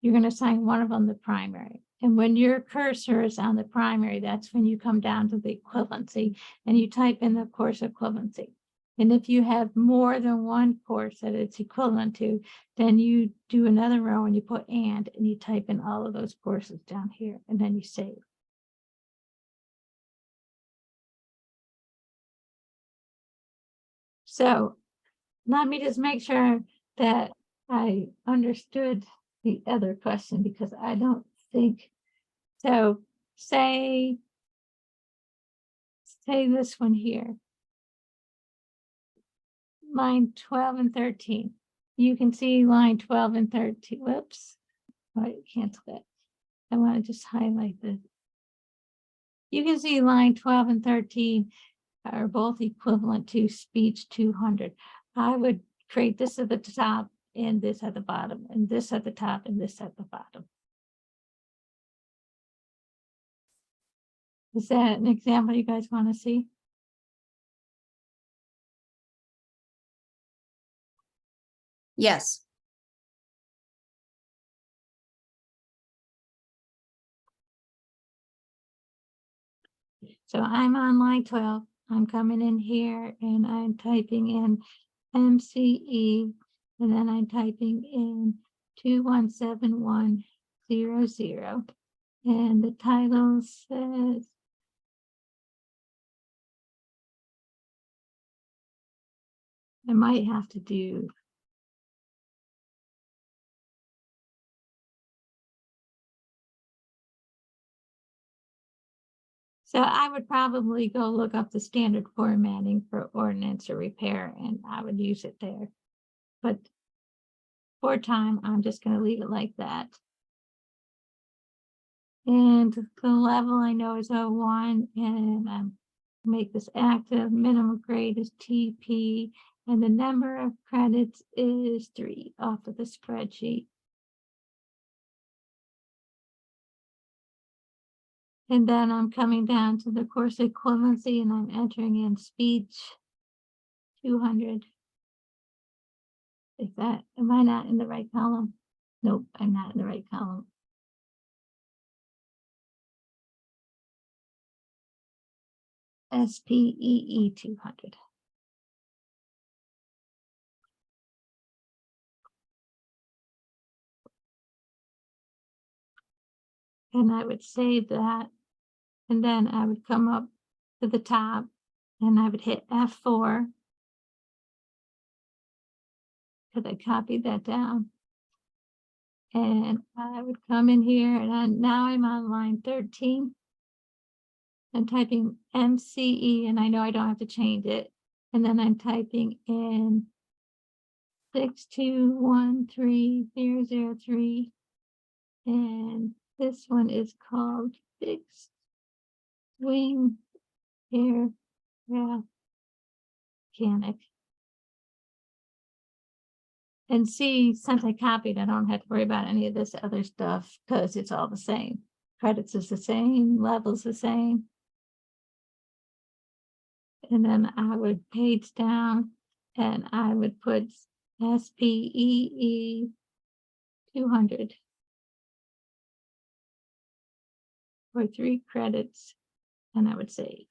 you're going to assign one of them the primary. And when your cursor is on the primary, that's when you come down to the equivalency and you type in the course equivalency. And if you have more than one course that it's equivalent to, then you do another row and you put and you type in all of those courses down here, and then you save. So let me just make sure that I understood the other question, because I don't think, so say this one here, line 12 and 13. You can see line 12 and 13, whoops, I cancel that. I want to just highlight this. You can see line 12 and 13 are both equivalent to speech 200. I would create this at the top and this at the bottom, and this at the top and this at the bottom. Is that an example you guys want to see? Yes. So I'm on line 12. I'm coming in here and I'm typing in MCE, and then I'm typing in 217100. And the title says I might have to do so I would probably go look up the standard formatting for ordinance or repair, and I would use it there. But for time, I'm just going to leave it like that. And the level I know is 01, and make this active. Minimum grade is TP, and the number of credits is 3 off of the spreadsheet. And then I'm coming down to the course equivalency, and I'm entering in speech 200. Am I not in the right column? Nope, I'm not in the right column. SPEE 200. And I would save that. And then I would come up to the top and I would hit F4. Because I copied that down. And I would come in here and now I'm on line 13. I'm typing MCE and I know I don't have to change it. And then I'm typing in 6213003. And this one is called Fixed Wing Aircraft Mechanic. And see, since I copied, I don't have to worry about any of this other stuff because it's all the same. Credits is the same, levels the same. And then I would page down and I would put SPEE 200 for 3 credits, and I would save.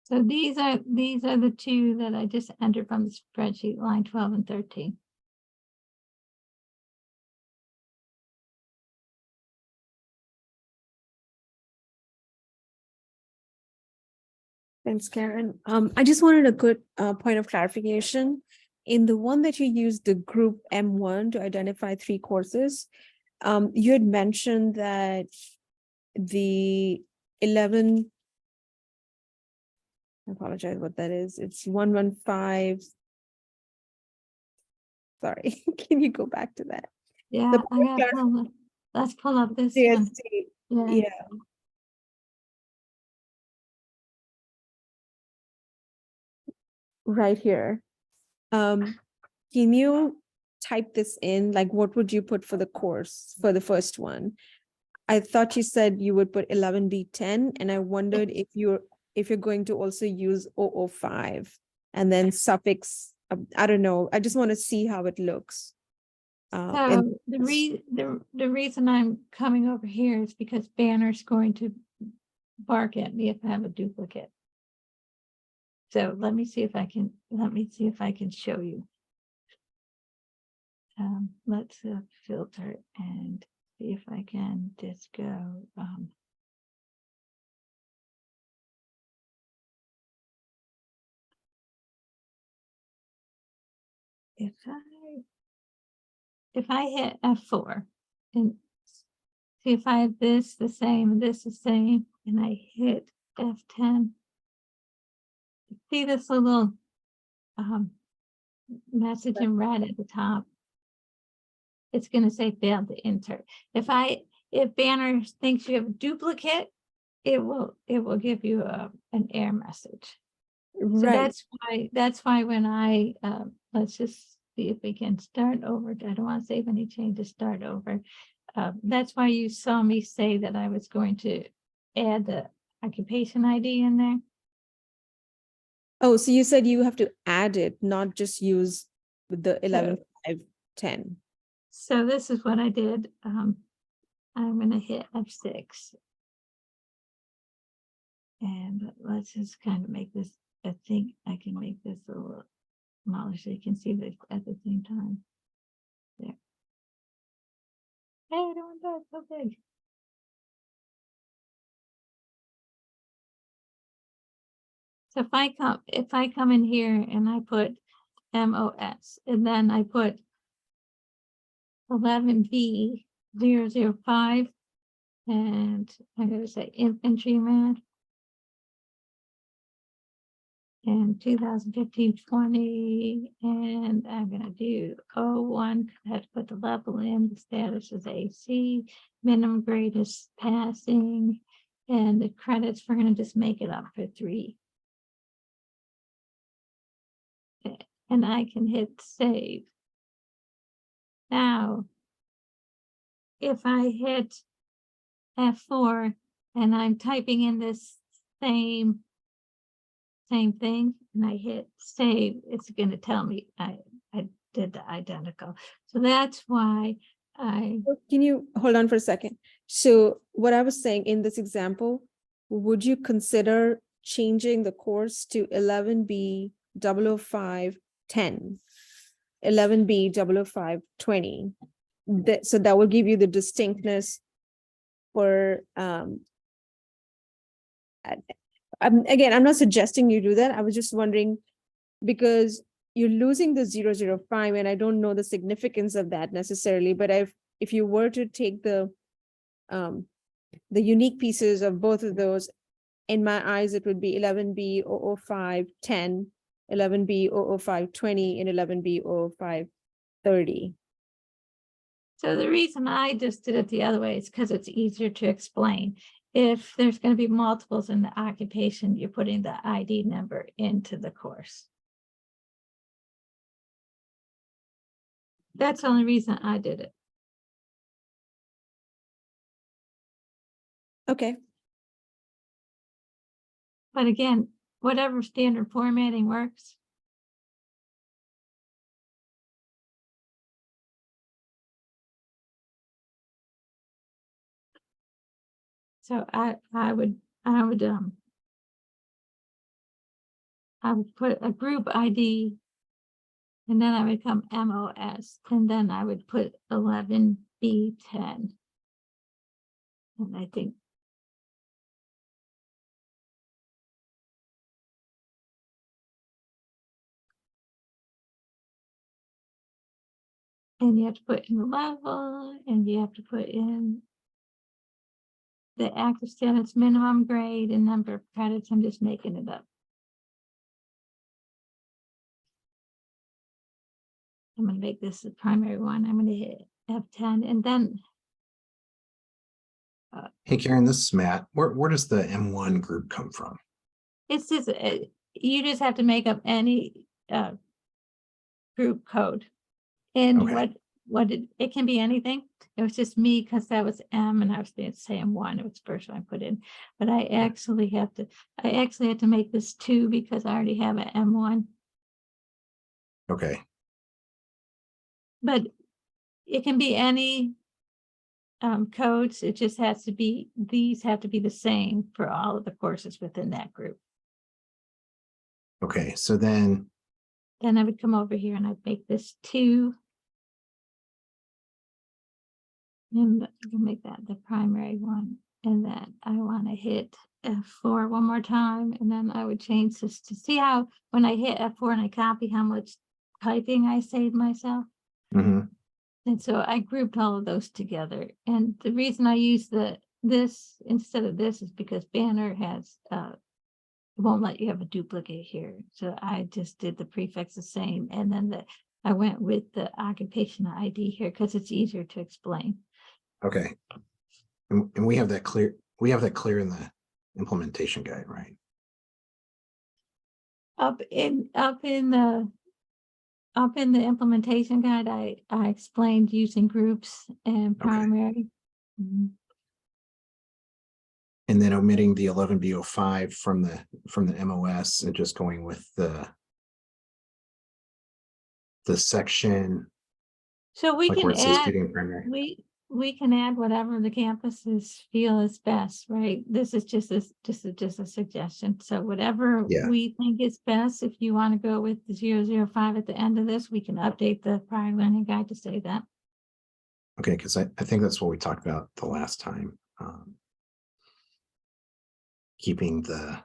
So these are the two that I just entered from the spreadsheet, line 12 and 13. Thanks, Karen. I just wanted a good point of clarification. In the one that you used, the group M1 to identify 3 courses, you had mentioned that the 11, I apologize what that is. It's 115. Sorry, can you go back to that? Yeah, The I gotta pull up. Let's pull up this one. CST, Yeah. yeah. Right here. Can you type this in? Like, what would you put for the course for the first one? I thought you said you would put 11B10, and I wondered if you're going to also use 005 and then suffix. I don't know. I just want to see how it looks. So the reason I'm coming over here is because Banner's going to bark at me if I have a duplicate. So let me see if I can show you. Let's filter and see if I can just go. If I hit F4 and see if I have this the same, this the same, and I hit F10, see this little message in red at the top? It's going to say failed to insert. If Banner thinks you have a duplicate, it will give you an error message. So right. that's why when I let's just see if we can start over. I don't want to save any changes, start over. That's why you saw me say that I was going to add the occupation ID in there. Oh, so you said you have to add it, not just use the 11.5.10. So this is what I did. I'm going to hit F6. And let's just kind of make this, I think I can make this a little smaller so you can see this at the same time. There. Hey, I don't want that so big. So if I come in here and I put MOS and then I put 11B005 and I'm going to say infantryman and 2015-20 and I'm going to do 01. I have to put the level in. The status is AC, minimum grade is passing, and the credits we're going to just make it up for 3. And I can hit save. Now, if I hit F4 and I'm typing in this same thing, and I hit save, it's gonna tell me I did the identical. So that's why Can you hold on for a second? So what I was saying in this example, would you consider changing the course to 11B 00510, 11B 00520? So that will give you the distinctness for, again, I'm not suggesting you do that. I was just wondering, because you're losing the 005, and I don't know the significance of that necessarily, but if you were to take the unique pieces of both of those, in my eyes, it would be 11B 00510, 11B 00520, and 11B 00530. So the reason I just did it the other way is because it's easier to explain. If there's going to be multiples in the occupation, you're putting the ID number into the course. That's the only reason I did it. Okay, But again, whatever standard formatting works. So I would put a group ID, and then I would come MOS, and then I would put 11B10. And I think and you have to put in the level, and you have to put in the active student's minimum grade and number of credits. I'm just making it up. I'm going to make this the primary one. I'm going to hit F10, and then Hey, Karen, this is Matt. Where does the M1 group come from? it's just you just have to make up any group code, and Okay. what it can be anything. It was just me because that was M, and I was going to say M1. It was the first one I put in, but I actually have to make this 2 because I already have an M1. Okay, But it can be any codes. It just has to be, these have to be the same for all of the courses within that group. okay, so then, Then I would come over here and I'd make this 2. And I can make that the primary one. And then I want to hit F4 one more time. And then I would change this to see how when I hit F4 and I copy how much typing I saved myself. mhm, And so I grouped all of those together. And the reason I use this instead of this is because Banner has it won't let you have a duplicate here. So I just did the prefix the same, and then I went with the occupation ID here because it's easier to explain. okay. And we have that clear in the implementation guide, right? Up in the implementation guide, I explained using groups and primary. Mhm. And then omitting the 11B05 from the MOS and just going with the section, So we like can where it says add, student primary. we can add whatever the campuses feel is best, right? This is just a suggestion. So whatever Yeah. we think is best, if you want to go with the 005 at the end of this, we can update the prior learning guide to say that. Okay, because I think that's what we talked about the last time. Keeping the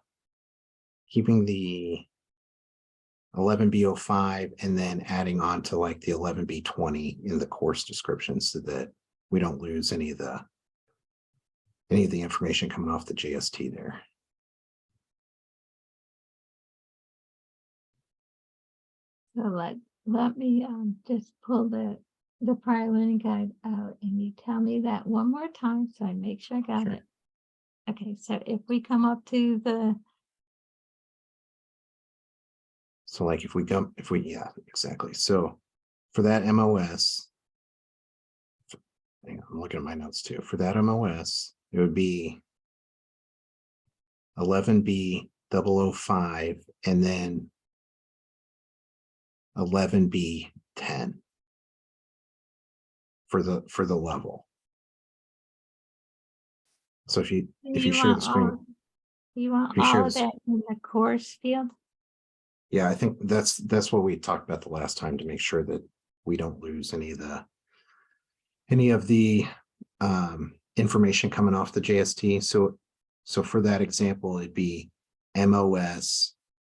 11B05 and then adding on to like the 11B20 in the course description so that we don't lose any of the information coming off the JST there. So let me just pull the prior learning guide out, and you tell me that one more time so I make sure I got Sure. it. Okay, so if we come up to the, So like yeah, exactly. So for that MOS, hang on, I'm looking at my notes too. For that MOS, it would be 11B 005, and then 11B 10 for the level. So if you share the screen, You want if you share all of this- that in the course field? yeah, I think that's what we talked about the last time, to make sure that we don't lose any of the information coming off the JST. So for that example, it'd be MOS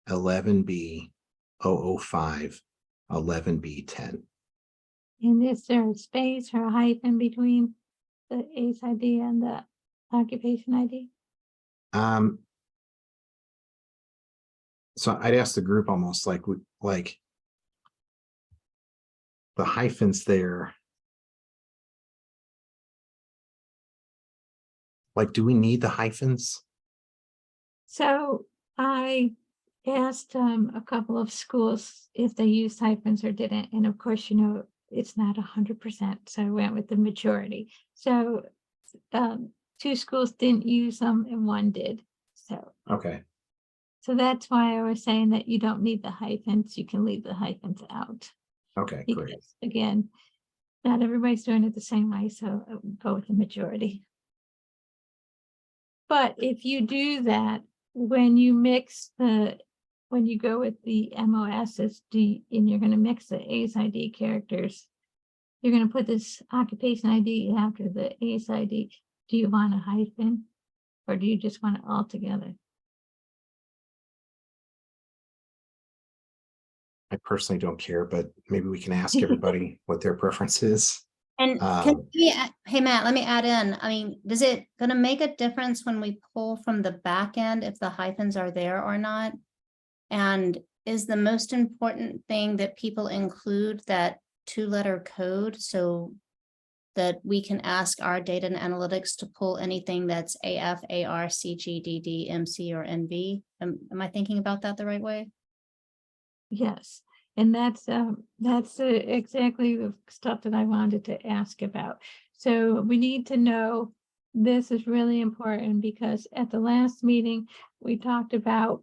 11B 005 11B 10. And is there a space or a hyphen between the ACE ID and the occupation ID? So I'd ask the group almost like the hyphens there. Like, do we need the hyphens? So I asked a couple of schools if they used hyphens or didn't, and of course, you know, it's not 100%, so I went with the majority. So 2 schools didn't use them and 1 did. Okay, So that's why I was saying that you don't need the hyphens, you can leave the hyphens out. okay, great. Because again, not everybody's doing it the same way, so I would go with the majority. But if you do that, when you when you go with the MOSs, and you're gonna mix the ACE ID characters, you're gonna put this occupation ID after the ACE ID. Do you want a hyphen? Or do you just want it all together? I personally don't care, but maybe we can ask everybody what their preference is. And hey, Matt, let me add in, I mean, does it gonna make a difference when we pull from the back end if the hyphens are there or not? And is the most important thing that people include that 2-letter code so that we can ask our data and analytics to pull anything that's AF, AR, CG, DD, MC, or NV? Am I thinking about that the right way? Yes, and that's exactly the stuff that I wanted to ask about. So we need to know, this is really important because at the last meeting, we talked about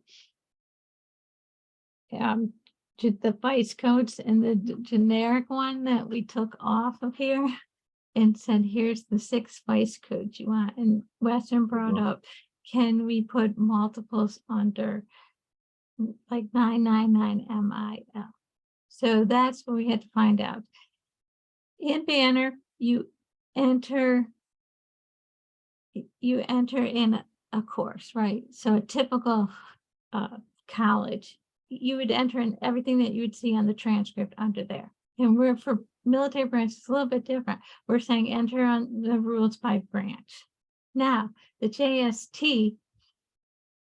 the vice codes and the generic one that we took off of here and said, here's the 6 vice codes you want. And Western brought up, can we put multiples under like 999 MIL? So that's what we had to find out. In Banner, you enter in a course, right? So a typical college, you would enter in everything that you would see on the transcript under there. And we're for military branch, it's a little bit different. We're saying enter on the rules by branch. Now, the JST,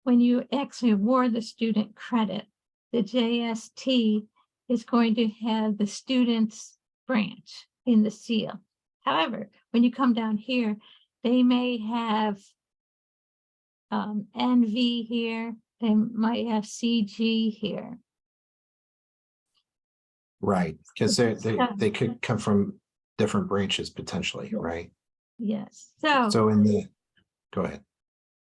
when you actually award the student credit, the JST is going to have the student's branch in the seal. However, when you come down here, they may have NV here, they might have CG here. Right, because they could come from different branches potentially, right? Yes, So go ahead.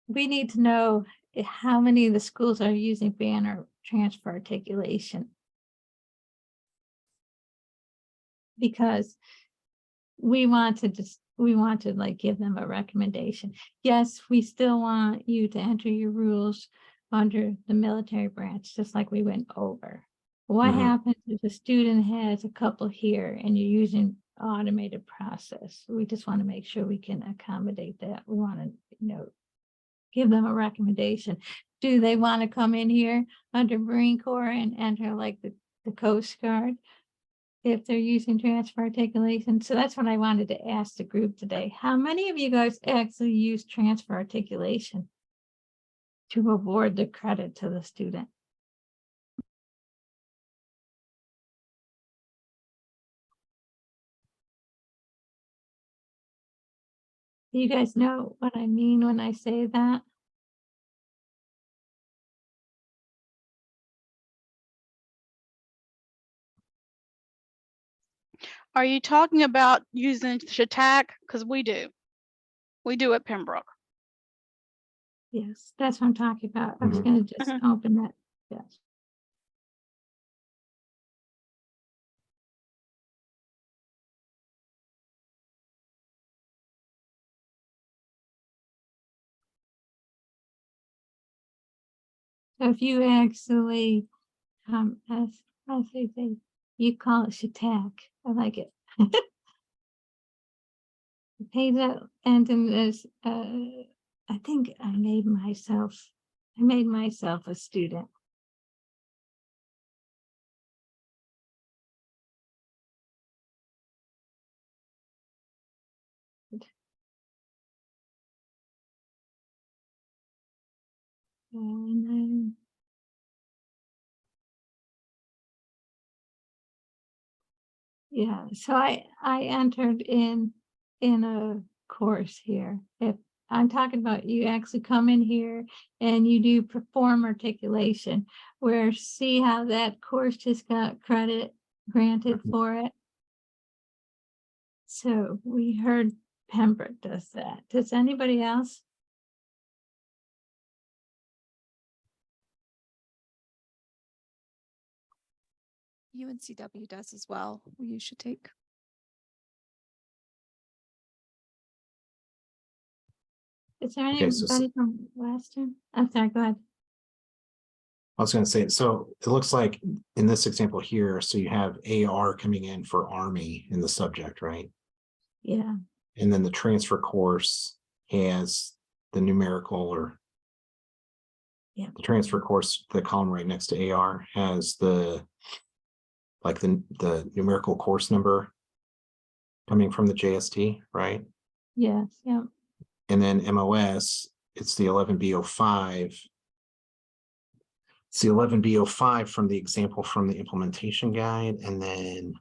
we need to know how many of the schools are using Banner transfer articulation. Because we want to like give them a recommendation. Yes, we still want you to enter your rules under the military branch, just like we went over. What Mhm. happens if a student has a couple here and you're using automated process? We just want to make sure we can accommodate that. We want to, give them a recommendation. Do they want to come in here under Marine Corps and enter like the Coast Guard if they're using transfer articulation? So that's what I wanted to ask the group today. How many of you guys actually use transfer articulation to award the credit to the student? You guys know what I mean when I say that? Are you talking about using Shatak? Because we do. We do at Pembroke. Yes, that's what I'm talking about. I was Mhm. gonna just Mhm. open that, yes. So if you actually, as they say, you call it shiitake, I like it. Pay that, and then there's, I think I made myself a student. And then. Yeah, so I entered in a course here. If I'm talking about you actually come in here and you do perform articulation, where see how that course just got credit granted Mhm. for it. So we heard Pembroke does that. Does anybody else? UNCW does as well. You should take. Is there Okay, so anybody from Western? I'm sorry, go ahead. I was gonna say, so it looks like in this example here, so you have AR coming in for Army in the subject, right? Yeah, And then the transfer course has the numerical or Yeah. the transfer course, the column right next to AR has the like the numerical course number coming from the JST, right? yes, yeah. And then MOS, it's the 11B05. It's the 11B05 from the example from the implementation guide, and then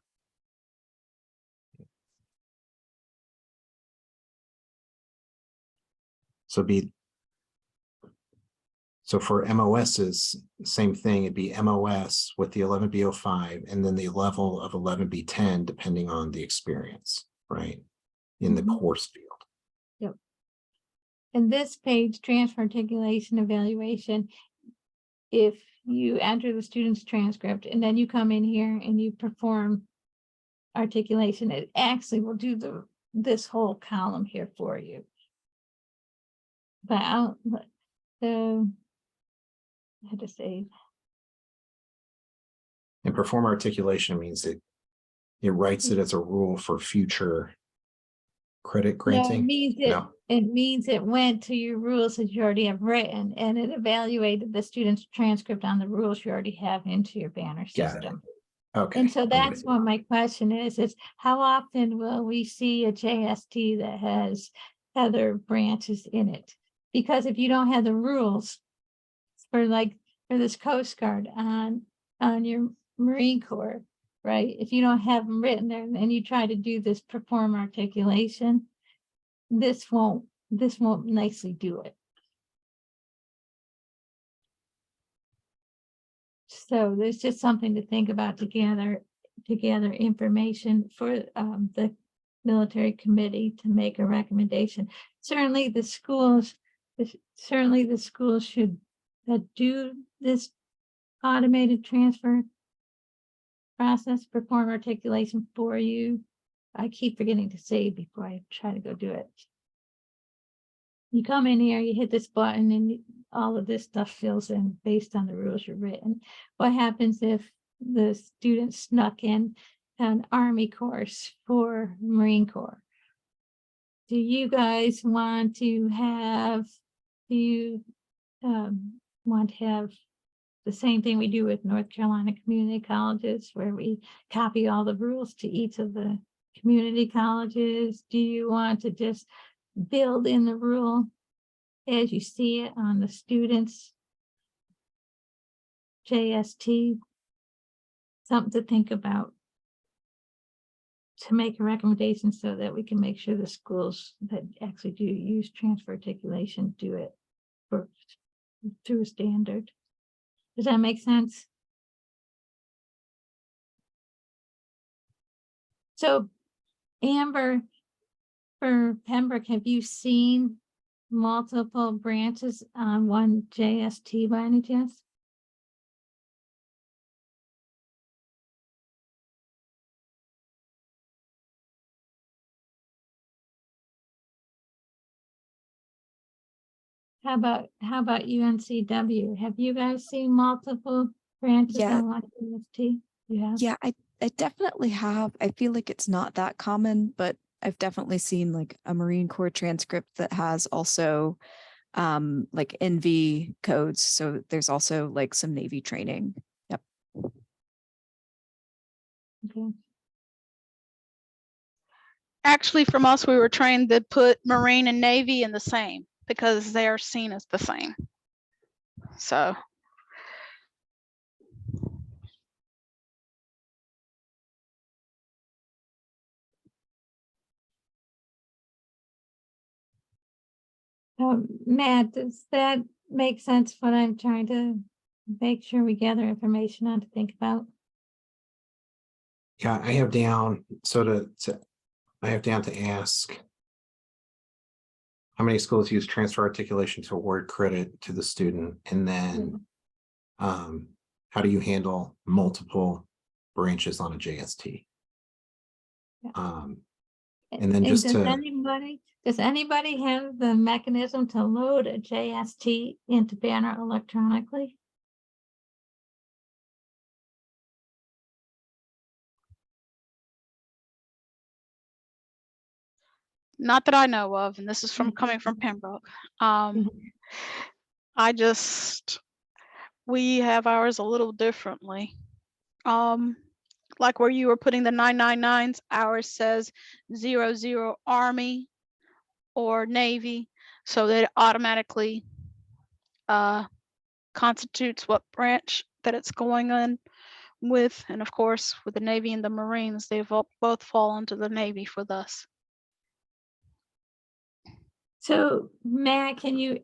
so be so for MOS's same thing, it'd be MOS with the 11B05 and then the level of 11B10 depending on the experience, right? In the Mhm. course field. And this page, transfer articulation evaluation, if you enter the student's transcript and then you come in here and you perform articulation, it actually will do this whole column here for you. But so I had to say, And perform articulation means it writes it as a rule for future credit no, it granting. means No? it means it went to your rules that you already have written and it evaluated the student's transcript on the rules you already have into your banner Got it. system. Okay. And so I'm that's with you. what my question is how often will we see a JST that has other branches in it? Because if you don't have the rules for this Coast Guard on your Marine Corps, right? If you don't have them written there and you try to do this perform articulation, this won't nicely do it. So there's just something to think about to gather information for the military committee to make a recommendation. Certainly the schools should do this automated transfer process, perform articulation for you. I keep forgetting to say before I try to go do it. You come in here, you hit this button and all of this stuff fills in based on the rules you've written. What happens if the student snuck in an Army course for Marine Corps? Do you guys want to have, do you want to have the same thing we do with North Carolina community colleges where we copy all the rules to each of the community colleges? Do you want to just build in the rule as you see it on the students JST? Something to think about to make a recommendation so that we can make sure the schools that actually do use transfer articulation do it through a standard. Does that make sense? So Amber, for Pembroke, have you seen multiple branches on one JST by any chance? How about UNCW? Have you guys seen multiple branches Yeah. on one JST? Yeah. Yeah, I definitely have. I feel like it's not that common, but I've definitely seen like a Marine Corps transcript that has also like NV codes. So there's also like some Navy training. Yep. Okay. Actually, from us, we were trained to put Marine and Navy in the same because they are seen as the same. So Matt, does that make sense what I'm trying to make sure we gather information on to think about? Yeah, I have down, so I have down to ask. How many schools use transfer articulation to award credit to the student? And then, how do you handle multiple branches on a JST? Yeah. And then just does anybody have the mechanism to load a JST into Banner electronically? not that I know of, and this is from Mhm. coming from Pembroke. Mhm. We have ours a little differently. Like where you were putting the 999s, ours says 00 Army or Navy, so that it automatically constitutes what branch that it's going in with. And of course, with the Navy and the Marines, they both fall into the Navy for us. So Matt, can you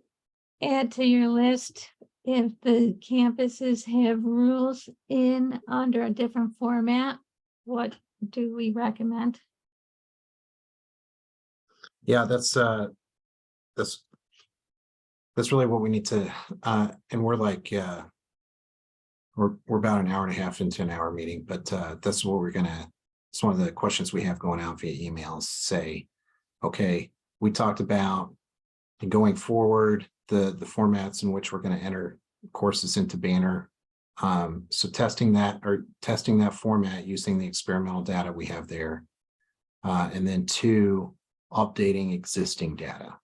add to your list if the campuses have rules in under a different format? What do we recommend? Yeah, that's really what we need to, and we're like, we're about an hour and a half into an hour meeting, but that's what it's one of the questions we have going out via emails, say, okay, we talked about going forward, the formats in which we're going to enter courses into Banner. So testing that format using the experimental data we have there. And then 2, updating existing data.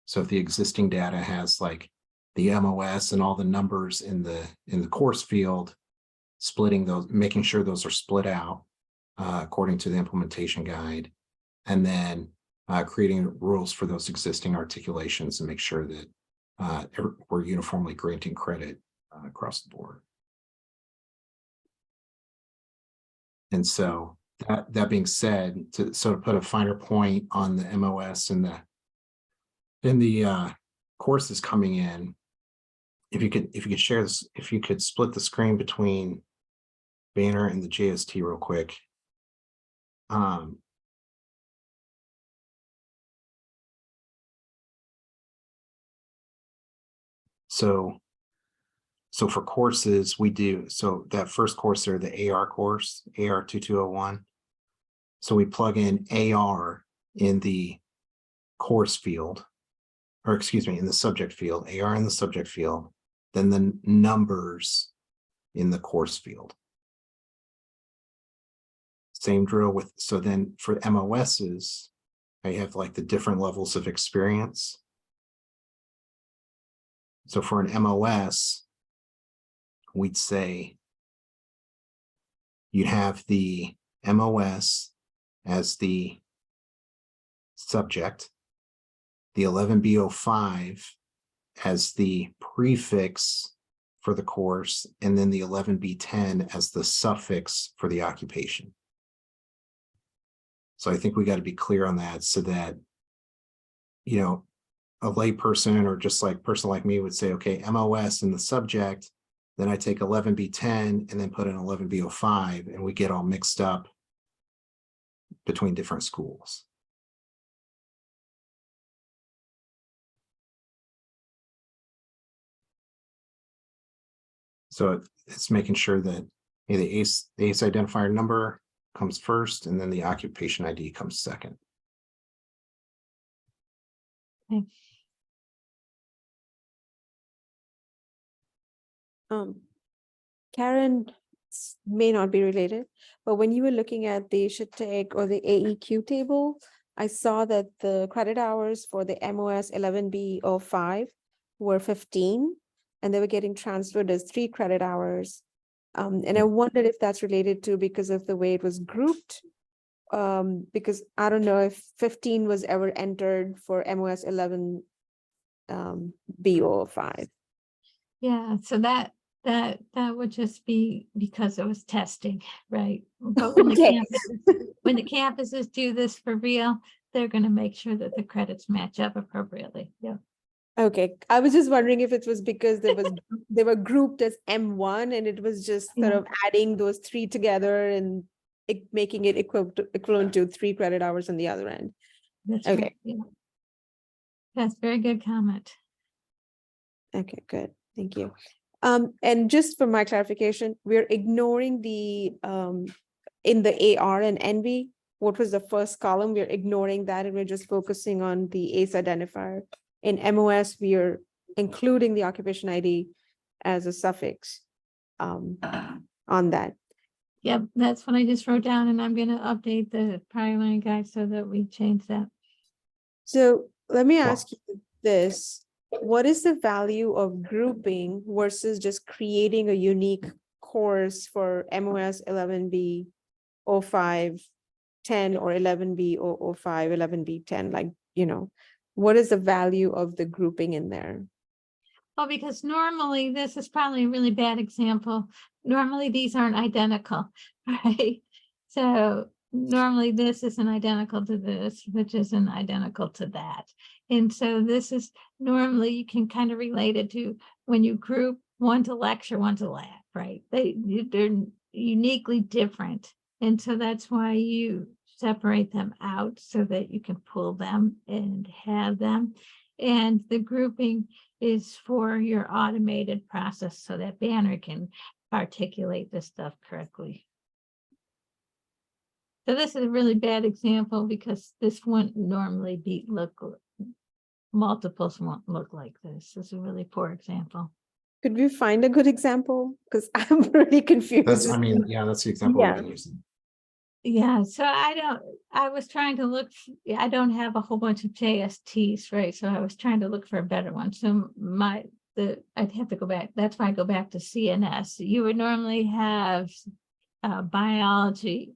So if the existing data has like the MOS and all the numbers in the course field, splitting those, making sure those are split out according to the implementation guide, and then creating rules for those existing articulations and make sure that we're uniformly granting credit across the board. And so that being said, to put a finer point on the MOS and the courses coming in, if you could share this, if you could split the screen between Banner and the JST real quick. So for courses, we do, so that first course there, the AR course, AR 2201. So we plug in AR in the course field, or excuse me, in the subject field, AR in the subject field, then the numbers in the course field. Same drill with, so then for MOSs, I have like the different levels of experience. So for an MOS, we'd say you'd have the MOS as the subject, the 11B05 as the prefix for the course, and then the 11B10 as the suffix for the occupation. So I think we got to be clear on that so that, you know, a lay person or just like person like me would say, okay, MOS in the subject, then I take 11B10 and then put in 11B05, and we get all mixed up between different schools. So it's making sure that the ACE identifier number comes first and then the occupation ID comes second. Karen, may not be related, but when you were looking at the SHTEC or the AEQ table, I saw that the credit hours for the MOS 11B05 were 15, and they were getting transferred as 3 credit hours. And I wondered if that's related to because of the way it was grouped. Because I don't know if 15 was ever entered for MOS 11 B05. Yeah, so that would just be because it was testing, right? But when Okay. when the campuses do this for real, they're gonna make sure that the credits match up appropriately. Yeah. Okay, I was just wondering if it was because they were grouped as M1 and it was just sort Yeah. of adding those 3 together and making it equivalent to 3 credit hours on the other end. That's Okay. right. Yeah. That's very good comment. Okay, good. Thank you. And just for my clarification, we're ignoring the in the AR and NV, what was the first column? We're ignoring that and we're just focusing on the ACE identifier. In MOS, we are including the occupation ID as a suffix on that. Yep, that's what I just wrote down, and I'm gonna update the prior line guide so that we change that. So let me ask you this. What is the value of grouping versus just creating a unique course for MOS 11B 05 10 or 11B 005 11B 10? Like, you know, what is the value of the grouping in there? Well, because normally, this is probably a really bad example. Normally, these aren't identical, right? So normally this isn't identical to this, which isn't identical to that. And so this is normally you can kind of relate it to when you group one to lecture, one to lab, right? They're uniquely different. And so that's why you separate them out so that you can pull them and have them. And the grouping is for your automated process so that Banner can articulate this stuff correctly. So this is a really bad example because this wouldn't normally be multiples won't look like this. This is a really poor example. Could we find a good example? Because I'm really confused. That's, I mean, yeah, that's the example we've been using. Yeah, so I was trying to look, I don't have a whole bunch of JSTs, right? So I was trying to look for a better one. So I'd have to go back. That's why I go back to CNS. You would normally have biology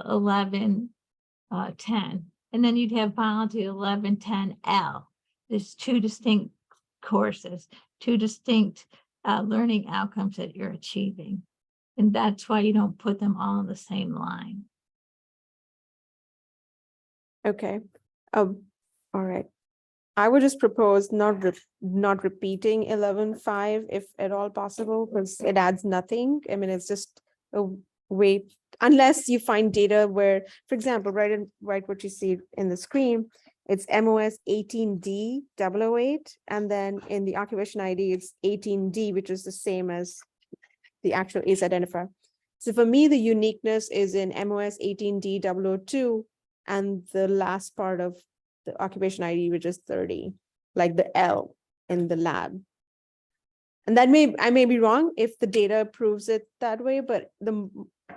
11, 10, and then you'd have biology 11, 10 L. There's 2 distinct courses, 2 distinct learning outcomes that you're achieving. And that's why you don't put them all on the same line. Okay. All right. I would just propose not repeating 11.5 if at all possible, because it adds nothing. I mean, it's just a way, unless you find data where, for example, right what you see in the screen, it's MOS 18D 008, and then in the occupation ID, it's 18D, which is the same as the actual ACE identifier. So for me, the uniqueness is in MOS 18D 002, and the last part of the occupation ID, which is 30, like the L in the lab. And that I may be wrong if the data proves it that way, but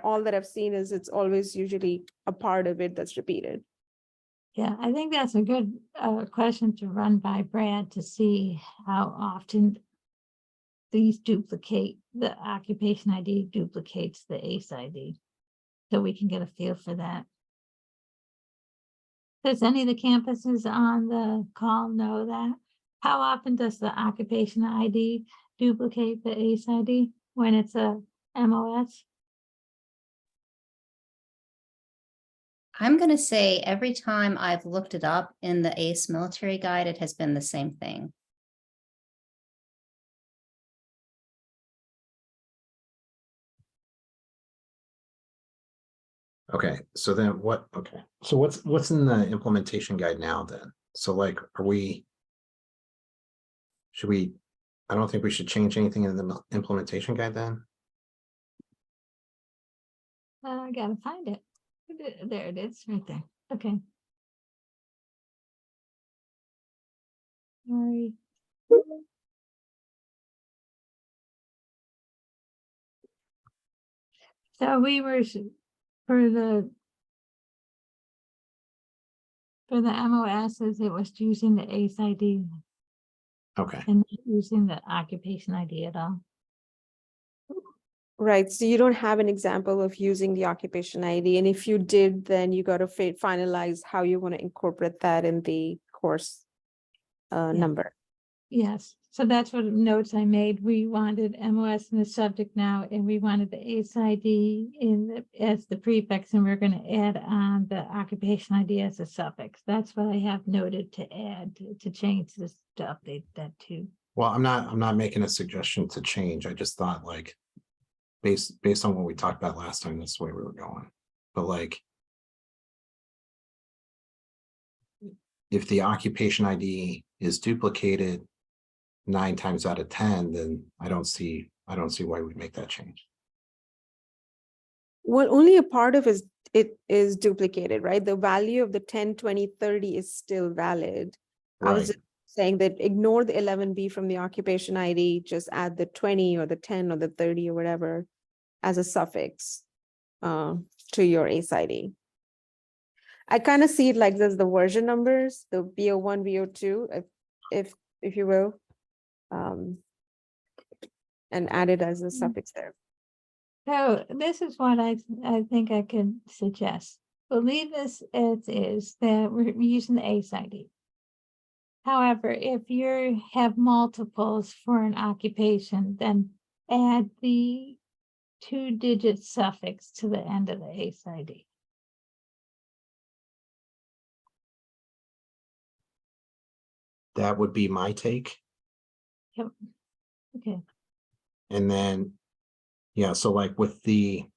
all that I've seen is it's always usually a part of it that's repeated. Yeah, I think that's a good question to run by Brad to see how often these duplicate, the occupation ID duplicates the ACE ID. So we can get a feel for that. Does any of the campuses on the call know that? How often does the occupation ID duplicate the ACE ID when it's a MOS? I'm going to say every time I've looked it up in the ACE military guide, it has been the same thing. Okay, so then what, okay, so what's in the implementation guide now then? So like, should we I don't think we should change anything in the implementation guide then. I gotta find it. There it is, right there. Okay. Sorry. So we were for the MOSs, it was using the ACE ID Okay, and not using the occupation ID at all. Right, so you don't have an example of using the occupation ID, and if you did, then you got to finalize how you want to incorporate that in the course number. Yes, so that's what notes I made. We wanted MOS in the subject now, and we wanted the ACE ID as the prefix, and we're gonna add on the occupation ID as a suffix. That's what I have noted to add, to change this, to update that too. well, I'm not making a suggestion to change. I just thought like based on what we talked about last time, that's the way we were going. But like if the occupation ID is duplicated 9 times out of 10, then I don't see why we'd make that change. Well, only a part of it is duplicated, right? The value of the 10, 20, 30 is still valid. I was Right. just saying that ignore the 11B from the occupation ID, just add the 20 or the 10 or the 30 or whatever as a suffix to your ACE ID. I kind of see it like this, the version numbers, the VO1, VO2, if you will, and add it as a suffix there. So this is what I think I could suggest. We'll leave this as is, that we're using the ACE ID. However, if you have multiples for an occupation, then add the 2-digit suffix to the end of the ACE ID. That would be my take. Okay, And then, yeah, so like with the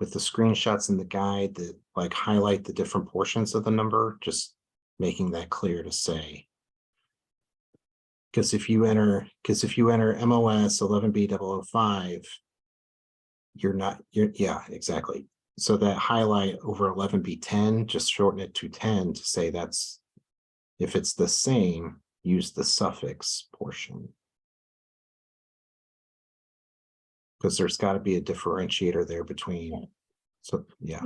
screenshots in the guide that like highlight the different portions of the number, just making that clear to say. Because if you enter MOS 11B005, yeah, exactly. So that highlight over 11B10, just shorten it to 10 to say that's, if it's the same, use the suffix portion. Because there's got to be a differentiator there between, so yeah,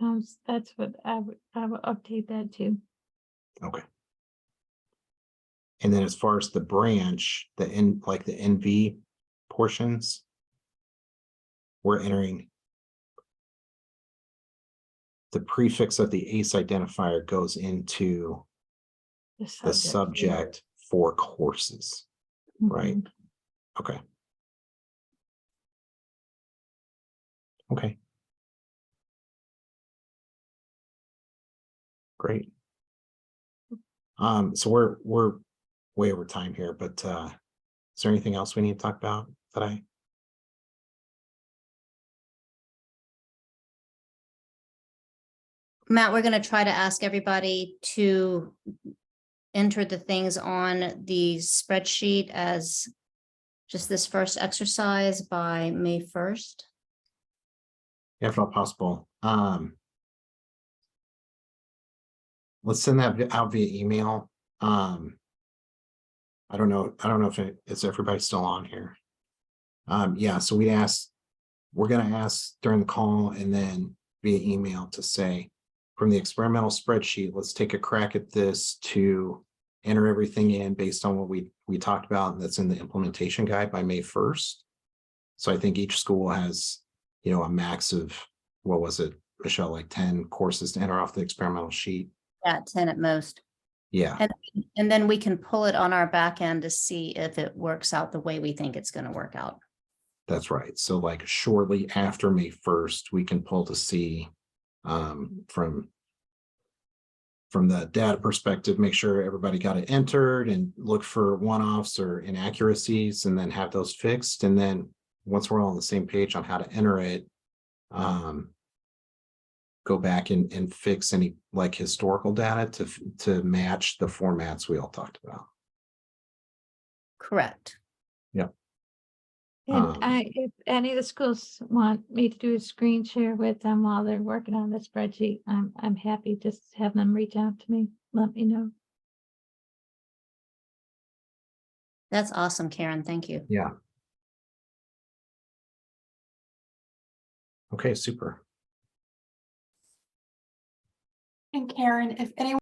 that's what I would update that to. okay. And then as far as the branch, the NV portions, we're entering the prefix of the ACE identifier goes into the subject for courses, right? Mhm. Okay. Okay. Great. So we're way over time here, but is there anything else we need to talk about today? Matt, we're going to try to ask everybody to enter the things on the spreadsheet as just this first exercise by May 1st. If at all possible. Let's send that out via email. I don't know if is everybody still on here. Yeah, so we're gonna ask during the call and then via email to say, from the experimental spreadsheet, let's take a crack at this to enter everything in based on what we talked about, and that's in the implementation guide by May 1st. So I think each school has, a max of, what was it, Michelle, like 10 courses to enter off the experimental sheet. Yeah, 10 at most. Yeah, And then we can pull it on our back end to see if it works out the way we think it's going to work out. that's right. So like shortly after May 1st, we can pull to see from the data perspective, make sure everybody got it entered and look for one-offs or inaccuracies and then have those fixed. And then once we're all on the same page on how to enter it, go back and fix any like historical data to match the formats we all talked about. Correct. And Um, if any of the schools want me to do a screen share with them while they're working on the spreadsheet, I'm happy, just have them reach out to me, let me know. That's awesome, Karen. Thank you. Yeah. Okay, super. And Karen, if anyone